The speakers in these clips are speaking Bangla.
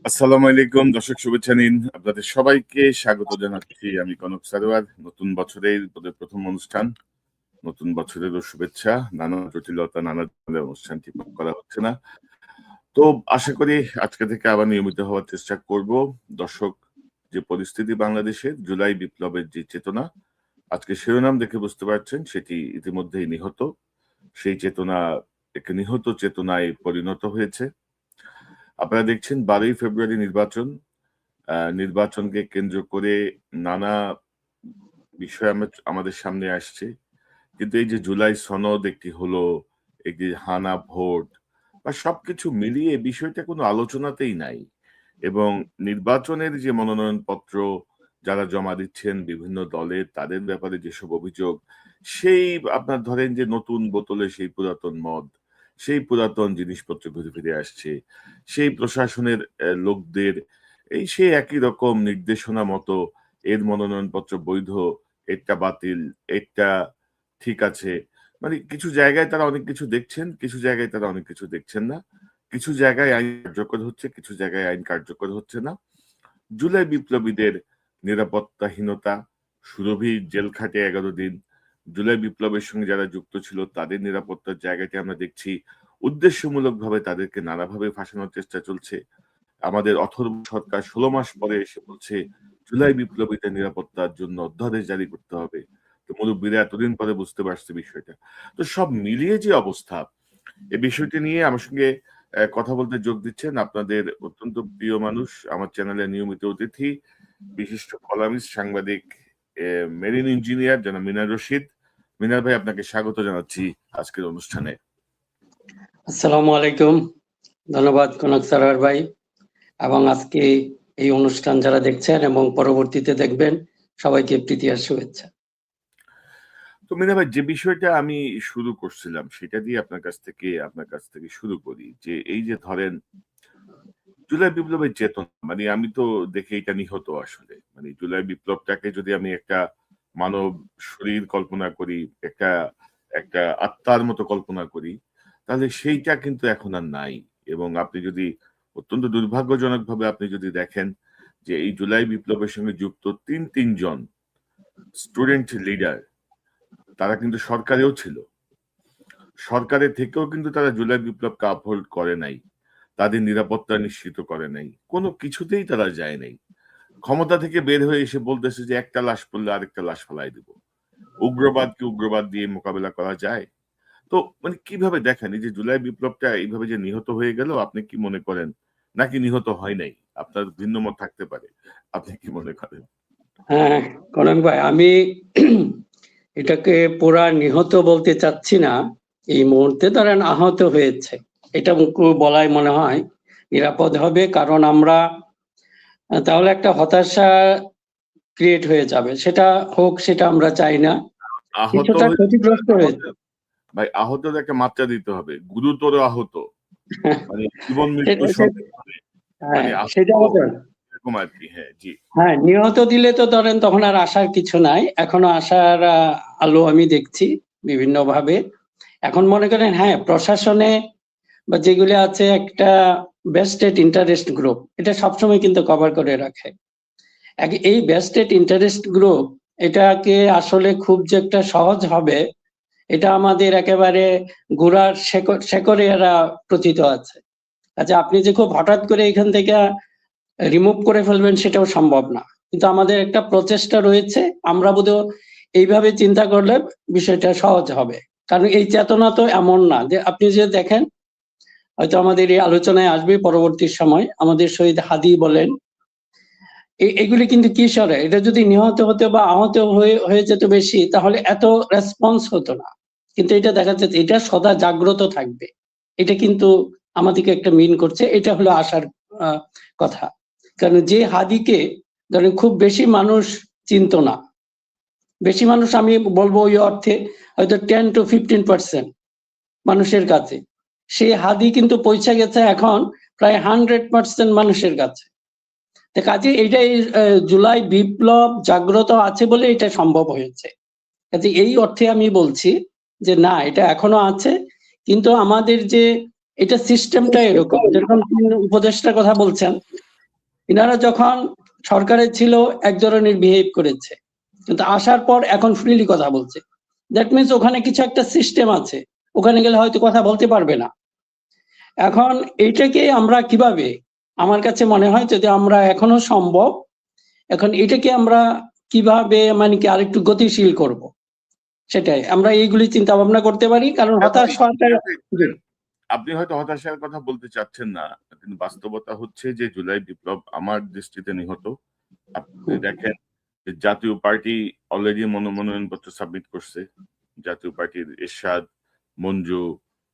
আসসালামু আলাইকুম দর্শক, শুভেচ্ছা নিন। আপনাদের সবাইকে স্বাগত জানাচ্ছি। আমি কনক সারোয়ার। নতুন বছরের প্রথম অনুষ্ঠান, নতুন বছরেরও শুভেচ্ছা। নানা জটিলতা, নানা ধরনের অনুষ্ঠান ঠিক করা হচ্ছে না, তো আশা করি আজকে থেকে আবার নিয়মিত হওয়ার চেষ্টা করব। দর্শক, যে পরিস্থিতি বাংলাদেশের, জুলাই বিপ্লবের যে চেতনা, আজকে শিরোনাম দেখে বুঝতে পারছেন সেটি ইতিমধ্যেই নিহত। সেই চেতনা এক নিহত চেতনায় পরিণত হয়েছে। আপনারা দেখছেন 12ই ফেব্রুয়ারি নির্বাচন। নির্বাচনকে কেন্দ্র করে নানা বিষয় আমাদের সামনে আসছে, কিন্তু এই যে জুলাই সনদ একটি হলো, একটি হানা ভোট বা সবকিছু মিলিয়ে বিষয়টা কোনো আলোচনাতেই নাই। এবং নির্বাচনের যে মনোনয়ন পত্র যারা জমা দিচ্ছেন বিভিন্ন দলের, তাদের ব্যাপারে যেসব অভিযোগ, সেই আপনার ধরেন যে নতুন বোতলে সেই পুরাতন মদ, সেই পুরাতন জিনিসপত্র ঘুরে ফিরে আসছে, সেই প্রশাসনের লোকদের এই সেই একই রকম নির্দেশনা মতো এর মনোনয়নপত্র বৈধ, এটা বাতিল, এটা ঠিক আছে। মানে কিছু জায়গায় তারা অনেক কিছু দেখছেন, কিছু জায়গায় তারা অনেক কিছু দেখছেন না। কিছু জায়গায় আইন কার্যকর হচ্ছে, কিছু জায়গায় আইন কার্যকর হচ্ছে না। জুলাই বিপ্লবীদের নিরাপত্তাহীনতা, সুরভি জেল খাটে 11 দিন। জুলাই বিপ্লবের সঙ্গে যারা যুক্ত ছিল তাদের নিরাপত্তার জায়গাটি আমরা দেখছি উদ্দেশ্যমূলকভাবে তাদেরকে নানাভাবে ফাঁসানোর চেষ্টা চলছে। আমাদের অথর্ব সরকার 16 মাস পরে এসে বলছে জুলাই বিপ্লবীদের নিরাপত্তার জন্য অধ্যাদেশ জারি করতে হবে। তো মুরব্বীরা এতদিন পরে বুঝতে পারছে বিষয়টা। তো সব মিলিয়ে যে অবস্থা, এই বিষয়টি নিয়ে আমার সঙ্গে কথা বলতে যোগ দিচ্ছেন আপনাদের অত্যন্ত প্রিয় মানুষ, আমার চ্যানেলের নিয়মিত অতিথি, বিশিষ্ট কলামিস্ট, সাংবাদিক, মেরিন ইঞ্জিনিয়ার জনাব মিনার রশিদ। মিনার ভাই, আপনাকে স্বাগত জানাচ্ছি আজকের অনুষ্ঠানে। আসসালামু আলাইকুম, ধন্যবাদ কনক সারোয়ার ভাই। এবং আজকে এই অনুষ্ঠান যারা দেখছেন এবং পরবর্তীতে দেখবেন, সবাইকে প্রীতি আর শুভেচ্ছা। তো মিনা ভাই, যে বিষয়টা আমি শুরু করছিলাম সেটা দিয়ে আপনার কাছ থেকে শুরু করি, যে এই যে ধরেন জুলাই বিপ্লবের চেতনা, মানে আমি তো দেখে এটা নিহত আসলে। মানে জুলাই বিপ্লবটাকে যদি আমি একটা মানব শরীর কল্পনা করি, একটা একটা আত্মার মতো কল্পনা করি, তাহলে সেইটা কিন্তু এখন আর নাই। এবং আপনি যদি অত্যন্ত দুর্ভাগ্যজনক ভাবে আপনি যদি দেখেন যে এই জুলাই বিপ্লবের সঙ্গে যুক্ত তিনজন স্টুডেন্ট লিডার, তারা কিন্তু সরকারেও ছিল, সরকারের থেকেও কিন্তু তারা জুলাই বিপ্লবকে আপহোল্ড করে নাই, তাদের নিরাপত্তা নিশ্চিত করে নাই, কোনো কিছুতেই তারা যায় নাই। ক্ষমতা থেকে বের হয়ে এসে বলতেছে যে একটা লাশ পড়লে আরেকটা লাশ ফেলাই দিব। উগ্রবাদকে উগ্রবাদ দিয়ে মোকাবেলা করা যায়? তো মানে কিভাবে দেখেন এই যে জুলাই বিপ্লবটা এইভাবে যে নিহত হয়ে গেল, আপনি কি মনে করেন, নাকি নিহত হয় নাই? আপনার ভিন্ন মত থাকতে পারে, আপনি কি মনে করেন? হ্যাঁ কনক ভাই, আমি এটাকে পুরা নিহত বলতে চাচ্ছি না। এই মুহূর্তে ধরেন আহত হয়েছে, এটা বলাই মনে হয় নিরাপদ হবে। কারণ আমরা তাহলে একটা হতাশা ক্রিয়েট হয়ে যাবে, সেটা হোক, সেটা আমরা চাই না। আহত কিছুটা ক্ষতিগ্রস্ত হয়েছে ভাই, আহতের একটা মাত্রা দিতে হবে, গুরুতর আহত, মানে জীবন মৃত্যু মানে সেটা হবে। এরকম আর কি। হ্যাঁ, জি। হ্যাঁ, নিহত দিলে তো ধরেন তখন আর আশার কিছু নাই। এখনো আশার আলো আমি দেখছি বিভিন্ন ভাবে। এখন মনে করেন, হ্যাঁ, প্রশাসনে বা যেগুলি আছে, একটা বেস্টেড ইন্টারেস্ট গ্রুপ এটা সবসময় কিন্তু কভার করে রাখে। এই বেস্টেড ইন্টারেস্ট গ্রুপ এটাকে আসলে খুব যে একটা সহজ হবে, এটা আমাদের একেবারে গোড়ার শেকড়ে এরা প্রথিত আছে। আচ্ছা, আপনি যে খুব হঠাৎ করে এখান থেকে রিমুভ করে ফেলবেন সেটাও সম্ভব না, কিন্তু আমাদের একটা প্রচেষ্টা রয়েছে। আমরা বোধহয় এইভাবে চিন্তা করলে বিষয়টা সহজ হবে। কারণ এই চেতনা তো এমন না যে, আপনি যে দেখেন, হয়তো আমাদের এই আলোচনায় আসবে পরবর্তী সময়, আমাদের শহীদ হাদি বলেন, এগুলি কিন্তু কিশোরে, এটা যদি নিহত হতে বা আহত হয়ে যেত বেশি, তাহলে এত রেসপন্স হতো না। কিন্তু এটা দেখা যাচ্ছে এটা সদা জাগ্রত থাকবে, এটা কিন্তু আমাদেরকে একটা মিন করছে। এটা হলো আশার কথা। কারণ যে হাদিকে ধরেন খুব বেশি মানুষ চিনত না, বেশি মানুষ আমি বলবো ওই অর্থে হয়তো 10 to 15% মানুষের কাছে, সেই হাদি কিন্তু পৌঁছে গেছে এখন প্রায় 100% মানুষের কাছে। কাজে এইটাই জুলাই বিপ্লব জাগ্রত আছে বলে এটা সম্ভব হয়েছে। কাজে এই অর্থে আমি বলছি যে না, এটা এখনো আছে, কিন্তু আমাদের যে এটা সিস্টেমটা এরকম, যেরকম উপদেষ্টার কথা বলছেন, ইনারা যখন সরকারে ছিল এক ধরনের বিহেভ করেছে, কিন্তু আসার পর এখন ফ্রিলি কথা বলছে। দ্যাট মিনস ওখানে কিছু একটা সিস্টেম আছে, ওখানে গেলে হয়তো কথা বলতে পারবে না। এখন এইটাকে আমরা কিভাবে, আমার কাছে মনে হয় যদি আমরা এখনো সম্ভব, এখন এটাকে আমরা কিভাবে মানে কি আরেকটু গতিশীল করব, সেটাই আমরা এইগুলি চিন্তা ভাবনা করতে পারি। কারণ হতাশ হওয়াটা, আপনি হয়তো হতাশার কথা বলতে চাচ্ছেন না, কিন্তু বাস্তবতা হচ্ছে যে জুলাই বিপ্লব আমার দৃষ্টিতে নিহত। আপনি দেখেন যে জাতীয় পার্টি অলরেডি মনোনয়নপত্র সাবমিট করছে। জাতীয় পার্টির এরশাদ, মঞ্জু,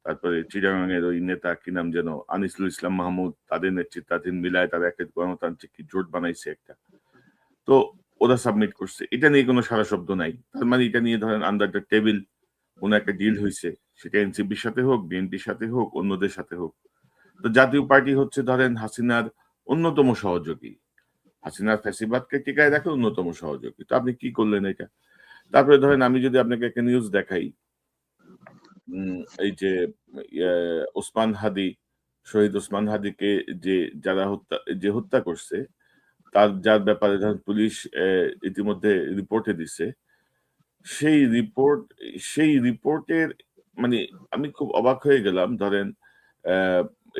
তারপরে চিটাগাংয়ের ওই নেতা কি নাম যেন, আনিসুল ইসলাম মাহমুদ, তাদের নেতৃত্বাধীন মিলায় তারা একটা গণতান্ত্রিক জোট বানাইছে একটা। তো ওরা সাবমিট করছে, এটা নিয়ে কোনো সারা শব্দ নাই। তার মানে এটা নিয়ে ধরেন আন্ডার দ্য টেবিল কোন একটা ডিল হয়েছে, সেটা এনসিপির সাথে হোক, বিএনপির সাথে হোক, অন্যদের সাথে হোক। তো জাতীয় পার্টি হচ্ছে ধরেন হাসিনার অন্যতম সহযোগী, হাসিনার ফ্যাসিবাদকে টিকায় রাখে অন্যতম সহযোগী। তো আপনি কি করলেন এটা? তারপরে ধরেন আমি যদি আপনাকে একটা নিউজ দেখাই, এই যে ওসমান হাদি, শহীদ ওসমান হাদিকে যে যারা হত্যা করছে, যার ব্যাপারে ধরেন পুলিশ ইতিমধ্যে রিপোর্টে দিছে, সেই রিপোর্টের মানে আমি খুব অবাক হয়ে গেলাম। ধরেন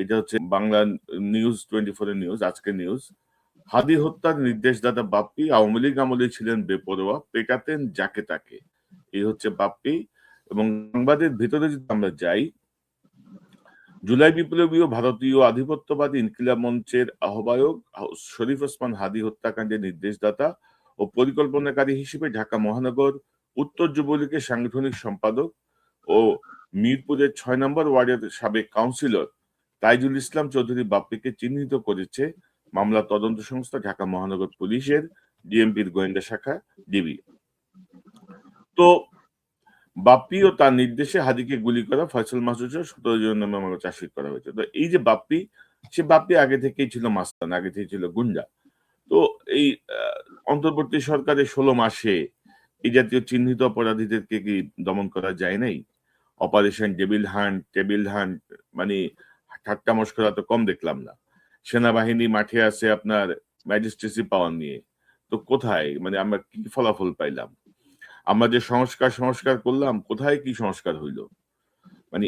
এটা হচ্ছে বাংলা নিউজ 24 এর নিউজ, আজকের নিউজ। হাদি হত্যার নির্দেশদাতা বাপ্পি আওয়ামী লীগ আমলে ছিলেন বেপরোয়া, পেটাতেন যাকে তাকে। এই হচ্ছে বাপ্পি। এবং সংবাদের ভিতরে যদি আমরা যাই, জুলাই বিপ্লবী ও ভারতীয় আধিপত্যবাদী ইনকিলাব মঞ্চের আহ্বায়ক শরীফ ওসমান হাদি হত্যাকাণ্ডের নির্দেশদাতা ও পরিকল্পনাকারী হিসেবে ঢাকা মহানগর উত্তর যুবলীগের সাংগঠনিক সম্পাদক ও মিরপুরের ৬ নম্বর ওয়ার্ডের সাবেক কাউন্সিলর তাইজুল ইসলাম চৌধুরী বাপ্পিকে চিহ্নিত করেছে মামলা তদন্ত সংস্থা ঢাকা মহানগর পুলিশের ডিএমপির গোয়েন্দা শাখা ডিবি। তো বাপ্পি ও তার নির্দেশে হাদিকে গুলি করা ফয়সাল মাসুদ ১৭ জন নামে মামলা চার্জশিট করা হয়েছে। তো এই যে বাপ্পি, সে বাপ্পি আগে থেকেই ছিল মাস্তান, আগে থেকেই ছিল গুন্ডা। তো এই অন্তর্বর্তী সরকারের ১৬ মাসে এই জাতীয় চিহ্নিত অপরাধীদেরকে কি দমন করা যায় নাই? অপারেশন টেবিল হান্ট মানে ঠাট্টা মশকরা তো কম দেখলাম না। সেনাবাহিনী মাঠে আছে আপনার ম্যাজিস্ট্রেসি পাওয়ার নিয়ে। তো কোথায় মানে আমরা কি ফলাফল পাইলাম? আমরা যে সংস্কার করলাম, কোথায় কি সংস্কার হইল? মানে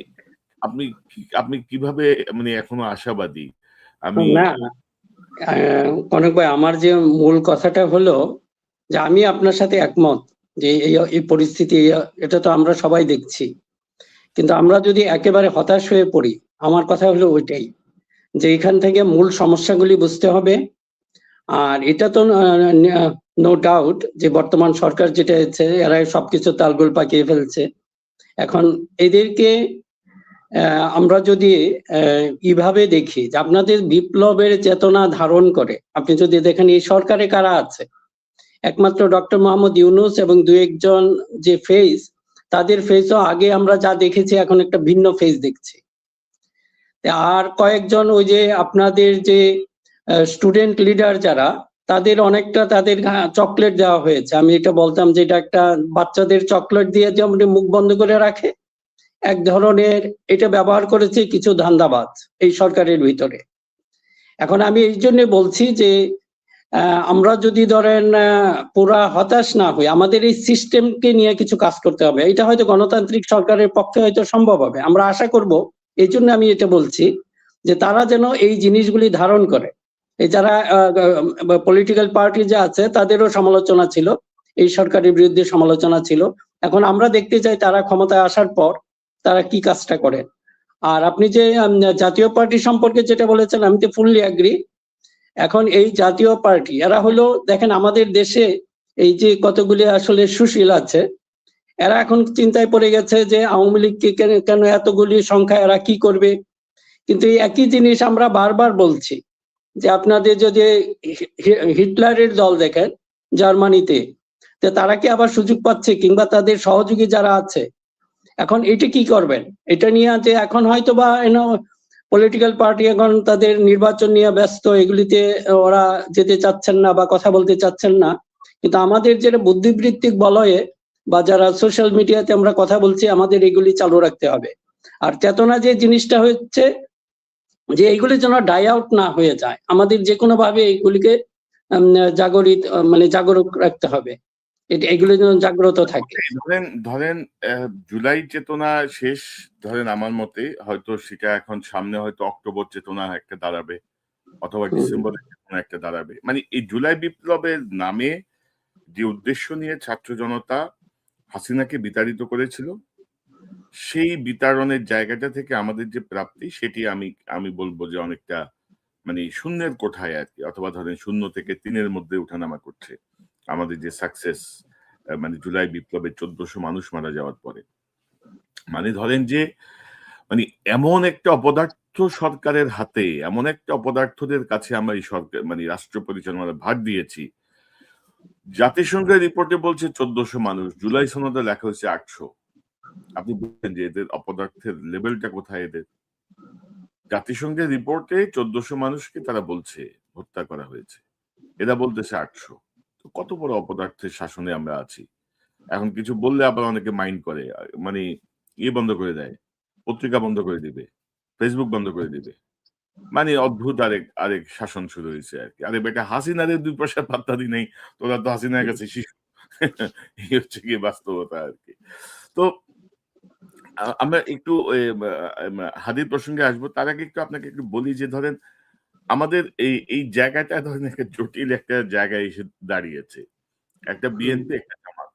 আপনি কিভাবে মানে এখনো আশাবাদী? আমি না কনক ভাই, আমার যে মূল কথাটা হলো যে আমি আপনার সাথে একমত যে এই পরিস্থিতি, এটা তো আমরা সবাই দেখছি। কিন্তু আমরা যদি একেবারে হতাশ হয়ে পড়ি, আমার কথা হলো ওইটাই যে এখান থেকে মূল সমস্যাগুলি বুঝতে হবে। আর এটা তো নো ডাউট যে বর্তমান সরকার যেটা হচ্ছে, এরা সবকিছু তালগোল পাকিয়ে ফেলছে। এখন এদেরকে আমরা যদি কিভাবে দেখি যে আপনাদের বিপ্লবের চেতনা ধারণ করে, আপনি যদি দেখেন এই সরকারে কারা আছে, একমাত্র ডক্টর মোহাম্মদ ইউনূস এবং দু একজন যে ফেস, তাদের ফেসও আগে আমরা যা দেখেছি এখন একটা ভিন্ন ফেস দেখছি। আর কয়েকজন ওই যে আপনাদের যে স্টুডেন্ট লিডার যারা, তাদের অনেকটা তাদের চকলেট দেওয়া হয়েছে। আমি এটা বলতাম যে এটা একটা বাচ্চাদের চকলেট দিয়ে যেমন মুখ বন্ধ করে রাখে, এক ধরনের এটা ব্যবহার করেছে কিছু ধান্দাবাজ এই সরকারের ভিতরে। এখন আমি এই জন্য বলছি যে আমরা যদি ধরেন পুরা হতাশ না হই, আমাদের এই সিস্টেমকে নিয়ে কিছু কাজ করতে হবে। এটা হয়তো গণতান্ত্রিক সরকারের পক্ষে হয়তো সম্ভব হবে, আমরা আশা করব। এই জন্য আমি এটা বলছি যে তারা যেন এই জিনিসগুলি ধারণ করে। এই যারা পলিটিক্যাল পার্টি যে আছে তাদেরও সমালোচনা ছিল, এই সরকারের বিরুদ্ধে সমালোচনা ছিল। এখন আমরা দেখতে চাই তারা ক্ষমতায় আসার পর তারা কি কাজটা করেন। আর আপনি যে জাতীয় পার্টি সম্পর্কে যেটা বলেছেন, আমি তো ফুললি এগ্রি। এখন এই জাতীয় পার্টি এরা হলো, দেখেন আমাদের দেশে এই যে কতগুলি আসলে সুশীল আছে, এরা এখন চিন্তায় পড়ে গেছে যে আওয়ামী লীগকে কেন এতগুলি সংখ্যা, এরা কি করবে। কিন্তু এই একই জিনিস আমরা বারবার বলছি যে আপনাদের যদি হিটলারের দল দেখেন জার্মানিতে, তারা কি আবার সুযোগ পাচ্ছে, কিংবা তাদের সহযোগী যারা আছে। এখন এটা কি করবেন, এটা নিয়ে যে এখন হয়তো বা পলিটিক্যাল পার্টি এখন তাদের নির্বাচন নিয়ে ব্যস্ত, এগুলিতে ওরা যেতে চাচ্ছেন না বা কথা বলতে চাচ্ছেন না। কিন্তু আমাদের যেটা বুদ্ধিবৃত্তিক বলয়ে বা যারা সোশ্যাল মিডিয়াতে আমরা কথা বলছি, আমাদের এগুলি চালু রাখতে হবে। আর চেতনা যে জিনিসটা হচ্ছে, যে এইগুলি যেন ডাই আউট না হয়ে যায়, আমাদের যে কোনো ভাবে এইগুলিকে জাগরিত মানে জাগরুক রাখতে হবে, এগুলো যেন জাগ্রত থাকে। ধরেন ধরেন জুলাই চেতনা শেষ, ধরেন আমার মতে হয়তো সেটা এখন সামনে হয়তো অক্টোবর চেতনা একটা দাঁড়াবে, অথবা ডিসেম্বরের চেতনা একটা দাঁড়াবে। মানে এই জুলাই বিপ্লবের নামে যে উদ্দেশ্য নিয়ে ছাত্র জনতা হাসিনাকে বিতাড়িত করেছিল, সেই বিতাড়নের জায়গাটা থেকে আমাদের যে প্রাপ্তি, সেটি আমি বলবো যে অনেকটা মানে শূন্যের কোঠায় আর কি, অথবা ধরেন 0 থেকে 3-এর মধ্যে উঠানামা করছে। আমাদের যে সাকসেস, মানে জুলাই বিপ্লবে 1400 মানুষ মারা যাওয়ার পরে, মানে ধরেন যে মানে এমন একটা অপদার্থ সরকারের হাতে, এমন একটা অপদার্থদের কাছে আমরা এই সরকার মানে রাষ্ট্র পরিচালনার ভার দিয়েছি। জাতিসংঘের রিপোর্টে বলছে 1400 মানুষ, জুলাই সনদে লেখা হয়েছে 800। আপনি বলছেন যে এদের অপদার্থের লেভেলটা কোথায় এদের? জাতিসংঘের রিপোর্টে 1400 মানুষকে তারা বলছে হত্যা করা হয়েছে, এরা বলতেছে 800। তো কত বড় অপদার্থের শাসনে আমরা আছি। এখন কিছু বললে আবার অনেকে মাইন্ড করে, মানে বন্ধ করে দেয়, পত্রিকা বন্ধ করে দিবে, ফেসবুক বন্ধ করে দিবে। মানে অদ্ভুত আরেক আরেক শাসন শুরু হয়েছে আর কি। আরে বেটা, হাসিনাদের 2 পয়সা পাত্তা দি নাই, তোরা তো হাসিনার কাছে শিশু। এই হচ্ছে কি বাস্তবতা আর কি। তো আমরা একটু হাদির প্রসঙ্গে আসবো, তার আগে একটু আপনাকে একটু বলি যে ধরেন আমাদের এই জায়গাটা ধরেন একটা জটিল একটা জায়গায় এসে দাঁড়িয়েছে। একটা বিএনপি, একটা জামাত।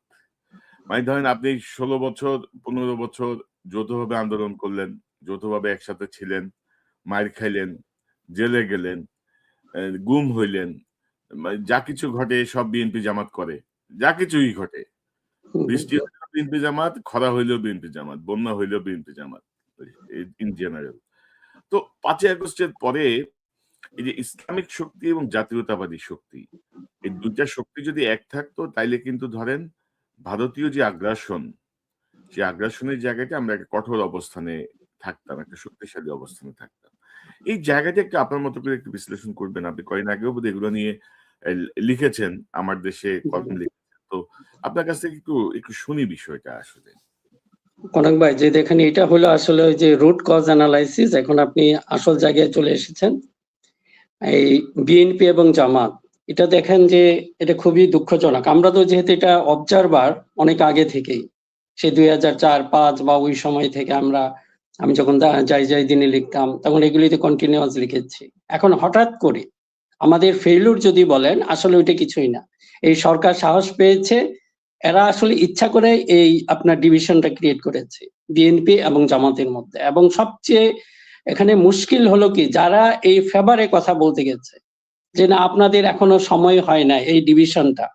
মানে ধরেন আপনি 16 বছর 15 বছর যৌথভাবে আন্দোলন করলেন, যৌথভাবে একসাথে ছিলেন, মাইর খাইলেন, জেলে গেলেন, গুম হইলেন, যা কিছু ঘটে সব বিএনপি জামাত করে, যা কিছুই ঘটে। বৃষ্টি হইলেও বিএনপি জামাত, খরা হইলেও বিএনপি জামাত, বন্যা হইলেও বিএনপি জামাত, ইন জেনারেল। তো 5ই আগস্টের পরে এই যে ইসলামিক শক্তি এবং জাতীয়তাবাদী শক্তি, এই 2টা শক্তি যদি এক থাকতো, তাইলে কিন্তু ধরেন ভারতীয় যে আগ্রাসন, সেই আগ্রাসনের জায়গাটা আমরা একটা কঠোর অবস্থানে থাকতাম, একটা শক্তিশালী অবস্থানে থাকতাম। এই জায়গাটা একটু আপনার মতো করে একটু বিশ্লেষণ করবেন। আপনি কয়েকদিন আগেও বোধহয় এগুলো নিয়ে লিখেছেন, আমার দেশে কলম লিখেছেন। তো আপনার কাছ থেকে একটু শুনি বিষয়টা আসলে। কনক ভাই, যে দেখেন এটা হলো আসলে ওই যে রুট কজ অ্যানালাইসিস, এখন আপনি আসল জায়গায় চলে এসেছেন। এই বিএনপি এবং জামাত, এটা দেখেন যে এটা খুবই দুঃখজনক। আমরা তো যেহেতু এটা অবজারভার অনেক আগে থেকেই, সে 2004-5 বা ওই সময় থেকে আমি যখন যাই দিনে লিখতাম তখন এগুলিতে কন্টিনিউয়াস লিখেছি। এখন হঠাৎ করে আমাদের ফেইলুর যদি বলেন, আসলে ওইটা কিছুই না। এই সরকার সাহস পেয়েছে, এরা আসলে ইচ্ছা করে এই আপনার ডিভিশনটা ক্রিয়েট করেছে বিএনপি এবং জামাতের মধ্যে। এবং সবচেয়ে এখানে মুশকিল হলো কি, যারা এই ফেভারে কথা বলতে গেছে যে না আপনাদের এখনো সময় হয় না এই ডিভিশনটা,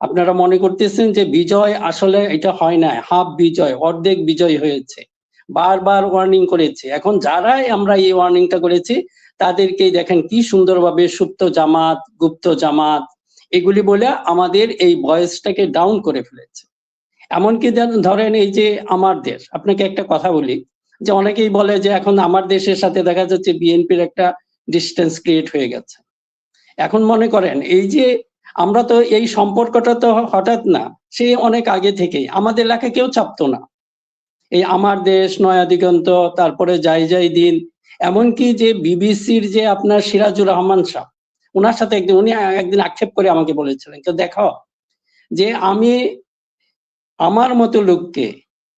আপনারা মনে করতেছেন যে বিজয়, আসলে এটা হয় না, হাফ বিজয়, অর্ধেক বিজয় হয়েছে, বারবার ওয়ার্নিং করেছে। এখন যারাই আমরা এই ওয়ার্নিংটা করেছি তাদেরকেই দেখেন কি সুন্দরভাবে সুপ্ত জামাত, গুপ্ত জামাত এগুলি বলে আমাদের এই ভয়েসটাকে ডাউন করে ফেলেছে। এমনকি ধরেন এই যে আমার দেশ, আপনাকে একটা কথা বলি, যে অনেকেই বলে যে এখন আমার দেশের সাথে দেখা যাচ্ছে বিএনপির একটা ডিস্টেন্স ক্রিয়েট হয়ে গেছে। এখন মনে করেন এই যে আমরা তো এই সম্পর্কটা তো হঠাৎ না, সে অনেক আগে থেকেই আমাদের লেখা কেউ চাপতো না। এই আমার দেশ, নয়া দিগন্ত, তারপরে যাই দিন, এমনকি যে বিবিসির যে আপনার সিরাজুর রহমান শাহ, ওনার সাথে উনি একদিন আক্ষেপ করে আমাকে বলেছিলেন, তো দেখো যে আমি আমার মতো লোককে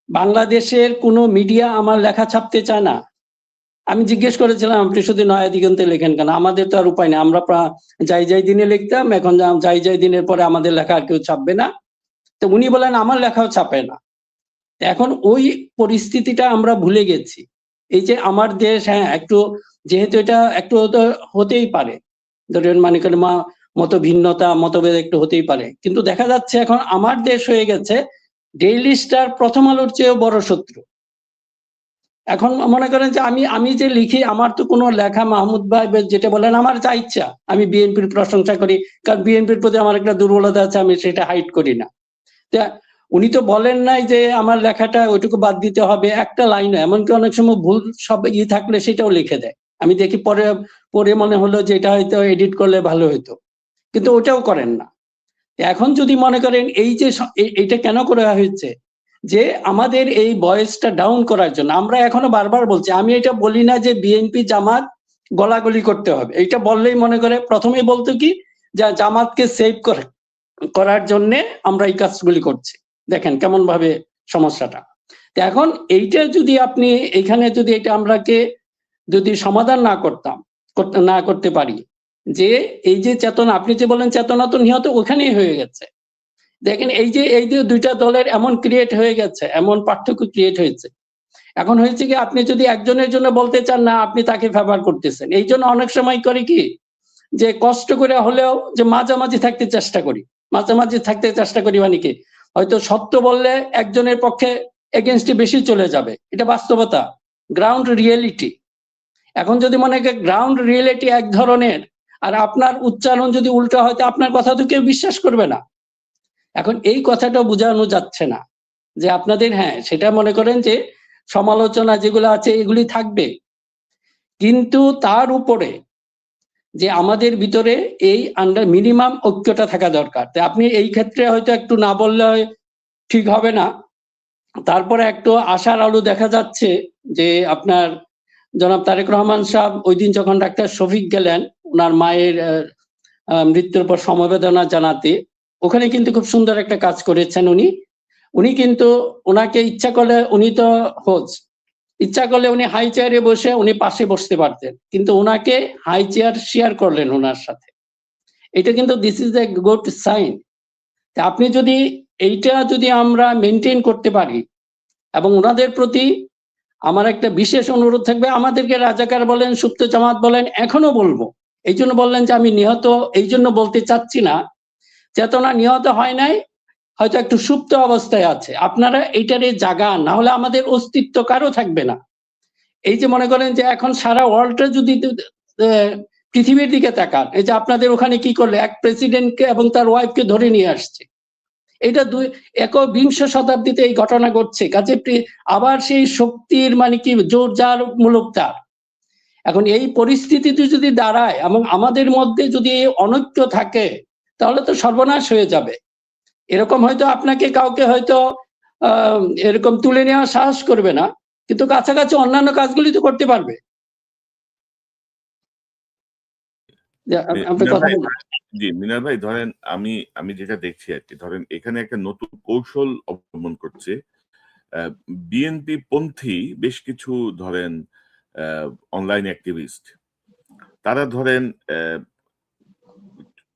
বাংলাদেশের কোনো মিডিয়া আমার লেখা ছাপতে চায় না। আমি জিজ্ঞেস করেছিলাম আপনি শুধু নয়া দিগন্তে লেখেন কেন, আমাদের তো আর উপায় নেই, আমরা যাই দিনে লিখতাম, এখন যাই দিনের পরে আমাদের লেখা আর কেউ ছাপবে না। তো উনি বলেন আমার লেখাও ছাপে না। এখন ওই পরিস্থিতিটা আমরা ভুলে গেছি। এই যে আমার দেশ, হ্যাঁ একটু, যেহেতু এটা একটু হতেই পারে, ধরেন মানে মত ভিন্নতা, মতভেদ একটু হতেই পারে, কিন্তু দেখা যাচ্ছে এখন আমার দেশ হয়ে গেছে ডেইলি স্টার প্রথম আলোর চেয়েও বড় শত্রু। এখন মনে করেন যে আমি যে লিখি, আমার তো কোনো লেখা, মাহমুদ ভাই যেটা বলেন আমার যা ইচ্ছা, আমি বিএনপির প্রশংসা করি, কারণ বিএনপির প্রতি আমার একটা দুর্বলতা আছে, আমি সেটা হাইড করি না। উনি তো বলেন নাই যে আমার লেখাটা ওইটুকু বাদ দিতে হবে, একটা লাইন, এমনকি অনেক সময় ভুল সব থাকলে সেটাও লিখে দেয়। আমি দেখি পরে মনে হলো যে এটা হয়তো এডিট করলে ভালো হতো, কিন্তু ওটাও করেন না। এখন যদি মনে করেন এই যে এইটা কেন করা হয়েছে, যে আমাদের এই ভয়েসটা ডাউন করার জন্য। আমরা এখনো বারবার বলছি, আমি এটা বলি না যে বিএনপি জামাত গলাগলি করতে হবে। এইটা বললেই মনে করে প্রথমেই বলতো কি যে জামাতকে সেভ করার জন্য আমরা এই কাজগুলি করছি। দেখেন কেমন ভাবে সমস্যাটা। তো এখন এইটা যদি আপনি এখানে যদি এটা আমরাকে যদি সমাধান না করতে পারি, যে এই যে চেতনা, আপনি যে বলেন চেতনা তো নিহত ওখানেই হয়ে গেছে। দেখেন এই যে দুইটা দলের এমন ক্রিয়েট হয়ে গেছে, এমন পার্থক্য ক্রিয়েট হয়েছে। এখন হয়েছে কি আপনি যদি একজনের জন্য বলতে চান না, আপনি তাকে ফেভার করতেছেন। এই জন্য অনেক সময় করে কি যে কষ্ট করে হলেও যে মাঝামাঝি থাকতে চেষ্টা করি। মাঝামাঝি থাকতে চেষ্টা করি মানে কি, হয়তো সত্য বললে একজনের পক্ষে এগেনস্টে বেশি চলে যাবে, এটা বাস্তবতা, গ্রাউন্ড রিয়েলিটি। এখন যদি মনে করেন গ্রাউন্ড রিয়েলিটি এক ধরনের আর আপনার উচ্চারণ যদি উল্টো হয়, তো আপনার কথা তো কেউ বিশ্বাস করবে না। এখন এই কথাটা বোঝানো যাচ্ছে না যে আপনাদের, হ্যাঁ সেটা মনে করেন যে সমালোচনা যেগুলো আছে এগুলি থাকবে, কিন্তু তার উপরে যে আমাদের ভিতরে এই মিনিমাম ঐক্যটা থাকা দরকার। তো আপনি এই ক্ষেত্রে হয়তো একটু না বললে ঠিক হবে না, তারপরে একটু আশার আলো দেখা যাচ্ছে যে আপনার জনাব তারেক রহমান সাহেব ওই দিন যখন ডাক্তার শফিক গেলেন ওনার মায়ের মৃত্যুর পর সমবেদনা জানাতে, ওখানে কিন্তু খুব সুন্দর একটা কাজ করেছেন উনি কিন্তু ওনাকে ইচ্ছা করলে উনি তো ইচ্ছা করলে উনি হাই চেয়ারে বসে উনি পাশে বসতে পারতেন, কিন্তু ওনাকে হাই চেয়ার শেয়ার করলেন ওনার সাথে। এটা কিন্তু this is a good sign. আপনি যদি এইটা যদি আমরা মেনটেন করতে পারি, এবং ওনাদের প্রতি আমার একটা বিশেষ অনুরোধ থাকবে, আমাদেরকে রাজাকার বলেন, সুপ্ত জামাত বলেন, এখনো বলবো। এই জন্য বললেন যে আমি নিহত, এই জন্য বলতে চাচ্ছি না, চেতনা নিহত হয় নাই, হয়তো একটু সুপ্ত অবস্থায় আছে। আপনারা এইটারে জাগান, না হলে আমাদের অস্তিত্ব কারো থাকবে না। এই যে মনে করেন যে এখন সারা ওয়ার্ল্ডটা যদি পৃথিবীর দিকে তাকান, এই যে আপনাদের ওখানে কি করলে, এক প্রেসিডেন্টকে এবং তার ওয়াইফকে ধরে নিয়ে আসছে। এটা একবিংশ শতাব্দীতে এই ঘটনা ঘটছে। কাজে আবার সেই শক্তির মানে কি জোর যার মূলক তার। এখন এই পরিস্থিতিতে যদি দাঁড়ায় এবং আমাদের মধ্যে যদি অনৈক্য থাকে, তাহলে তো সর্বনাশ হয়ে যাবে। এরকম হয়তো আপনাকে কাউকে হয়তো এরকম তুলে নেওয়ার সাহস করবে না, কিন্তু কাছাকাছি অন্যান্য কাজগুলি তো করতে পারবে। জি মিনার ভাই, ধরেন আমি যেটা দেখছি আর কি, ধরেন এখানে একটা নতুন কৌশল অবলম্বন করছে বিএনপি পন্থী বেশ কিছু ধরেন অনলাইন অ্যাক্টিভিস্ট। তারা ধরেন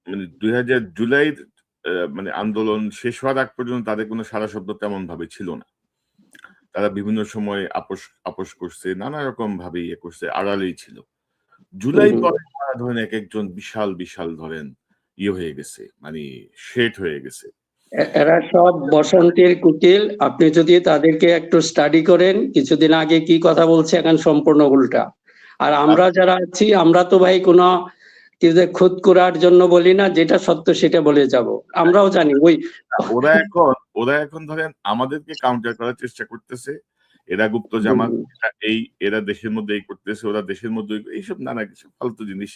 মানে 2000 জুলাইয়ের মানে আন্দোলন শেষ হওয়ার আগ পর্যন্ত তাদের কোনো সারা শব্দ তেমন ভাবে ছিল না। তারা বিভিন্ন সময় আপোষ করছে, নানা রকম ভাবে ইয়ে করছে, আড়ালেই ছিল। জুলাই পরে তারা ধরেন এক একজন বিশাল বিশাল ধরেন ইয়ে হয়ে গেছে, মানে শেড হয়ে গেছে। এরা সব বসন্তের কুটিল। আপনি যদি তাদেরকে একটু স্টাডি করেন, কিছুদিন আগে কি কথা বলছে এখন সম্পূর্ণ উল্টা। আর আমরা যারা আছি, আমরা তো ভাই কোনো খুদ করার জন্য বলি না, যেটা সত্য সেটা বলে যাব। আমরাও জানি ওরা এখন ধরেন আমাদেরকে কাউন্টার করার চেষ্টা করতেছে। এরা গুপ্ত জামাত, এরা দেশের মধ্যে এই করতেছে, ওরা দেশের মধ্যে এইসব নানা কিছু ফালতু জিনিস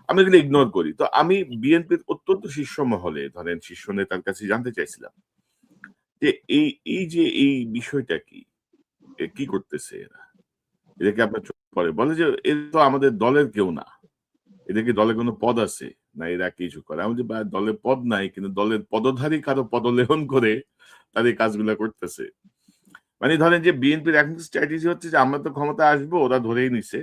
আমি এগুলো ইগনোর করি। তো আমি বিএনপির অত্যন্ত শীর্ষ মহলে ধরেন শীর্ষ নেতার কাছে জানতে চাইছিলাম যে এই যে এই বিষয়টা কি করতেছে এরা, এদেরকে আপনার চোখ পড়ে, বলে যে এরা তো আমাদের দলের কেউ না, এদেরকে দলে কোনো পদ আছে না, এরা কিছু করে। আমি যে দলের পদ নাই, কিন্তু দলের পদধারী কারো পদলেহন করে তাদের কাজগুলা করতেছে। মানে ধরেন যে বিএনপির এখন স্ট্র্যাটেজি হচ্ছে যে আমরা তো ক্ষমতা আসবো, ওরা ধরেই নিছে,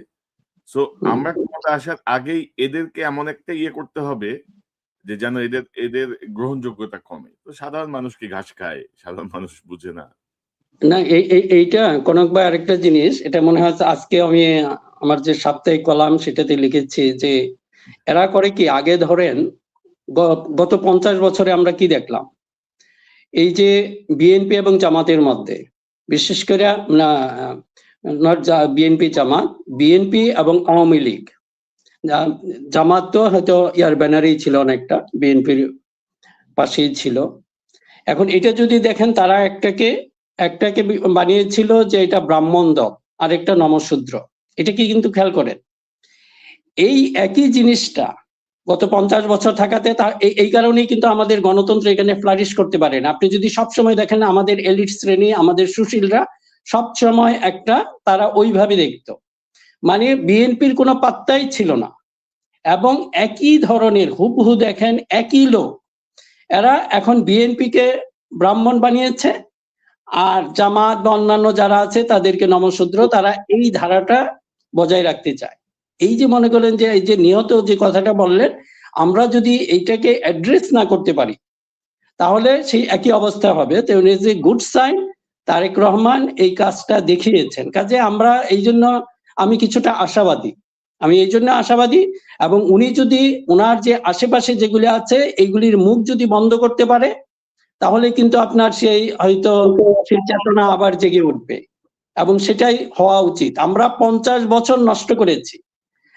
সো আমরা ক্ষমতা আসার আগেই এদেরকে এমন একটা ইয়ে করতে হবে যে যেন এদের গ্রহণযোগ্যতা কমে। তো সাধারণ মানুষ কি ঘাস খায়, সাধারণ মানুষ বুঝে না। না এইটা কনক ভাই আরেকটা জিনিস, এটা মনে হয় আজকে আমি আমার যে সাপ্তাহিক কলাম সেটাতে লিখেছি যে এরা করে কি, আগে ধরেন গত 50 বছরে আমরা কি দেখলাম, এই যে বিএনপি এবং জামাতের মধ্যে, বিশেষ করে নট বিএনপি জামাত, বিএনপি এবং আওয়ামী লীগ, জামাত তো হয়তো ইয়ার ব্যানারেই ছিল, অনেকটা বিএনপির পাশেই ছিল। এখন এটা যদি দেখেন, তারা একটাকে বানিয়েছিল যে এটা ব্রাহ্মণ দল, আরেকটা নমশূদ্র। এটা কি কিন্তু খেয়াল করেন, এই একই জিনিসটা গত 50 বছর থাকাতে এই কারণেই কিন্তু আমাদের গণতন্ত্র এখানে ফ্লারিশ করতে পারে না। আপনি যদি সবসময় দেখেন আমাদের এলিট শ্রেণী, আমাদের সুশীলরা সবসময় তারা ওইভাবে দেখতো, মানে বিএনপির কোনো পাত্তাই ছিল না, এবং একই ধরনের হুবহু দেখেন একই লোক এরা এখন বিএনপিকে ব্রাহ্মণ বানিয়েছে, আর জামাত বা অন্যান্য যারা আছে তাদেরকে নমশূদ্র। তারা এই ধারাটা বজায় রাখতে চায়। এই যে মনে করেন যে এই যে নিহত যে কথাটা বললেন, আমরা যদি এইটাকে অ্যাড্রেস না করতে পারি তাহলে সেই একই অবস্থা হবে। তো যে গুড সাইন, তারেক রহমান এই কাজটা দেখিয়েছেন। কাজে আমরা এই জন্য আমি কিছুটা আশাবাদী, আমি এই জন্য আশাবাদী। এবং উনি যদি ওনার যে আশেপাশে যেগুলি আছে এইগুলির মুখ যদি বন্ধ করতে পারে তাহলে কিন্তু আপনার সেই হয়তো সেই চেতনা আবার জেগে উঠবে, এবং সেটাই হওয়া উচিত। আমরা 50 বছর নষ্ট করেছি।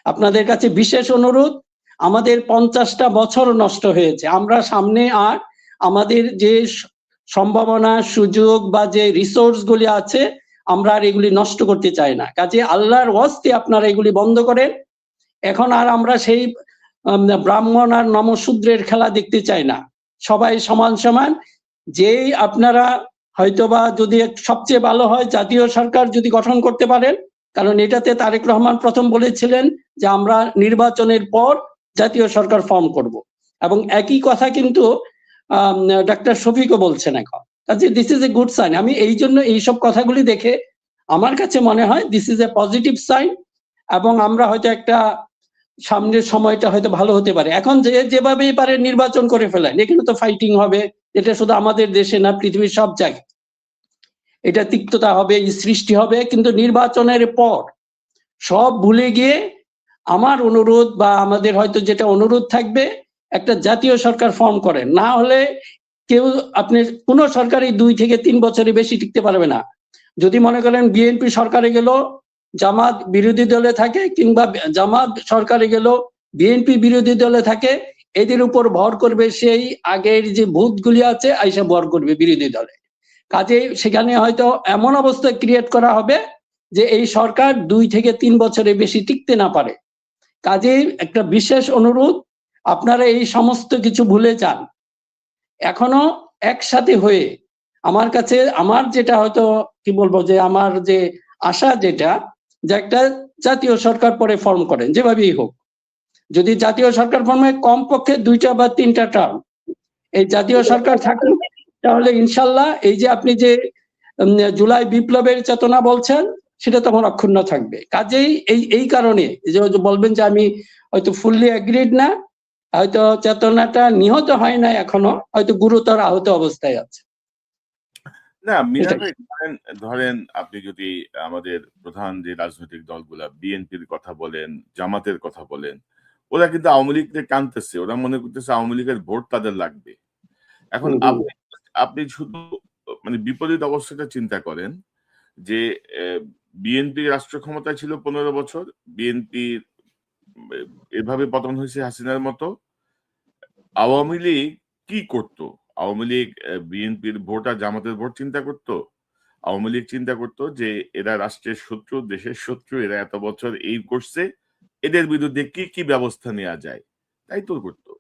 আপনাদের কাছে বিশেষ অনুরোধ, আমাদের 50টা বছর নষ্ট হয়েছে। আমরা সামনে আর আমাদের যে সম্ভাবনা, সুযোগ বা যে রিসোর্স গুলি আছে আমরা আর এগুলি নষ্ট করতে চাই না। কাজে আল্লাহর ওয়াস্তে আপনারা এগুলি বন্ধ করেন। এখন আর আমরা সেই ব্রাহ্মণ আর নমশূদ্রের খেলা দেখতে চাই না। সবাই সমান সমান। যেই আপনারা হয়তোবা যদি সবচেয়ে ভালো হয় জাতীয় সরকার যদি গঠন করতে পারেন, কারণ এটাতে তারেক রহমান প্রথম বলেছিলেন যে আমরা নির্বাচনের পর জাতীয় সরকার ফর্ম করব, এবং একই কথা কিন্তু ডাক্তার শফিকও বলছেন এখন। কাজে this is a good sign. আমি এই জন্য এইসব কথাগুলি দেখে আমার কাছে মনে হয় this is a positive sign, এবং আমরা হয়তো একটা সামনের সময়টা হয়তো ভালো হতে পারে। এখন যেভাবেই পারে নির্বাচন করে ফেলেন, এখানে তো ফাইটিং হবে। এটা শুধু আমাদের দেশে না, পৃথিবীর সব জায়গায় এটা তিক্ততা হবে, সৃষ্টি হবে। কিন্তু নির্বাচনের পর সব ভুলে গিয়ে আমার অনুরোধ বা আমাদের হয়তো যেটা অনুরোধ থাকবে, একটা জাতীয় সরকার ফর্ম করেন। না হলে কেউ আপনি কোনো সরকারই 2 থেকে 3 বছরের বেশি টিকতে পারবে না। যদি মনে করেন বিএনপি সরকারে গেল, জামাত বিরোধী দলে থাকে, কিংবা জামাত সরকারে গেল বিএনপি বিরোধী দলে থাকে, এদের উপর ভর করবে সেই আগের যে ভূতগুলি আছে আইসা ভর করবে বিরোধী দলে। কাজে সেখানে হয়তো এমন অবস্থা ক্রিয়েট করা হবে যে এই সরকার 2 থেকে 3 বছরের বেশি টিকতে না পারে। কাজে একটা বিশেষ অনুরোধ, আপনারা এই সমস্ত কিছু ভুলে যান। এখনো একসাথে হয়ে আমার কাছে আমার যেটা হয়তো কি বলবো যে আমার যে আশা যেটা, যে একটা জাতীয় সরকার পরে ফর্ম করেন যেভাবেই হোক। যদি জাতীয় সরকার ফর্মে কমপক্ষে 2টা বা 3টা টার্ম এই জাতীয় সরকার থাকুক, তাহলে ইনশাল্লাহ এই যে আপনি যে জুলাই বিপ্লবের চেতনা বলছেন সেটা তখন অক্ষুণ্ণ থাকবে। কাজেই এই কারণে যে বলবেন যে আমি হয়তো ফুললি এগ্রিড না, হয়তো চেতনাটা নিহত হয় না, এখনো হয়তো গুরুতর আহত অবস্থায় আছে। না মিনার ভাই, ধরেন আপনি যদি আমাদের প্রধান যে রাজনৈতিক দলগুলা বিএনপির কথা বলেন, জামাতের কথা বলেন, ওরা কিন্তু আওয়ামী লীগকে কানতেছে। ওরা মনে করতেছে আওয়ামী লীগের ভোট তাদের লাগবে। এখন আপনি শুধু মানে বিপরীত অবস্থাটা চিন্তা করেন যে বিএনপি রাষ্ট্র ক্ষমতায় ছিল 15 বছর, বিএনপি এভাবে পতন হয়েছে হাসিনার মতো। আওয়ামী লীগ কি করতো? আওয়ামী লীগ বিএনপির ভোট আর জামাতের ভোট চিন্তা করতো? আওয়ামী লীগ চিন্তা করতো যে এরা রাষ্ট্রের শত্রু, দেশের শত্রু, এরা এত বছর এই করছে, এদের বিরুদ্ধে কি কি ব্যবস্থা নেওয়া যায়, তাই তো করতো।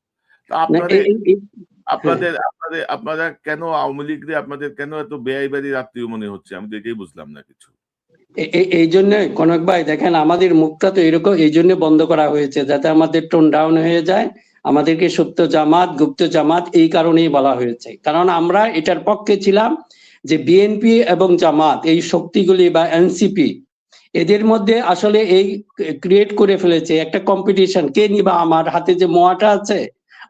আপনারা কেন আওয়ামী লীগরে আপনাদের কেন এত বেআইবাড়ি আত্মীয় মনে হচ্ছে? আমি তো এটাই বুঝলাম না কিছু। এই জন্য কনক ভাই দেখেন, আমাদের মুখটা তো এরকম এই জন্য বন্ধ করা হয়েছে যাতে আমাদের টোন ডাউন হয়ে যায়। আমাদেরকে সত্য জামাত, গুপ্ত জামাত এই কারণেই বলা হয়েছে, কারণ আমরা এটার পক্ষে ছিলাম যে বিএনপি এবং জামাত এই শক্তিগুলি বা এনসিপি এদের মধ্যে আসলে এই ক্রিয়েট করে ফেলেছে একটা কম্পিটিশন, কে নিবা আমার হাতে যে মোয়াটা আছে,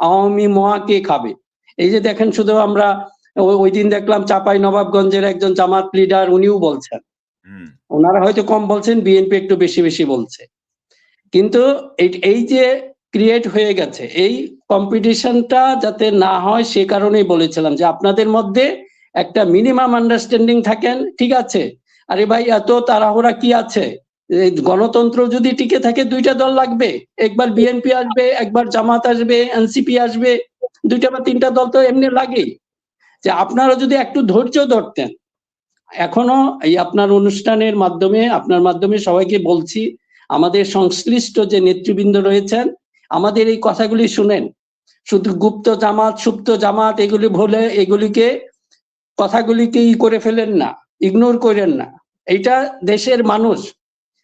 আওয়ামী মোয়া কে খাবে। এই যে দেখেন, শুধু আমরা ওই দিন দেখলাম চাপাই নবাবগঞ্জের একজন জামাত লিডার, উনিও বলছেন, ওনারা হয়তো কম বলছেন, বিএনপি একটু বেশি বেশি বলছে। কিন্তু এই যে ক্রিয়েট হয়ে গেছে, এই কম্পিটিশনটা যাতে না হয় সে কারণেই বলেছিলাম যে আপনাদের মধ্যে একটা মিনিমাম আন্ডারস্ট্যান্ডিং থাকেন। ঠিক আছে, আরে ভাই এত তাড়াহুড়া কি আছে? গণতন্ত্র যদি টিকে থাকে 2টা দল লাগবে, একবার বিএনপি আসবে, একবার জামাত আসবে, এনসিপি আসবে, 2টা বা 3টা দল তো এমনি লাগেই। যে আপনারা যদি একটু ধৈর্য ধরতেন। এখনো এই আপনার অনুষ্ঠানের মাধ্যমে, আপনার মাধ্যমে সবাইকে বলছি, আমাদের সংশ্লিষ্ট যে নেতৃবৃন্দ রয়েছেন, আমাদের এই কথাগুলি শুনেন। শুধু গুপ্ত জামাত, সুপ্ত জামাত এগুলি বলে এগুলিকে কথাগুলিকে করে ফেলেন না, ইগনোর করেন না। এইটা দেশের মানুষ,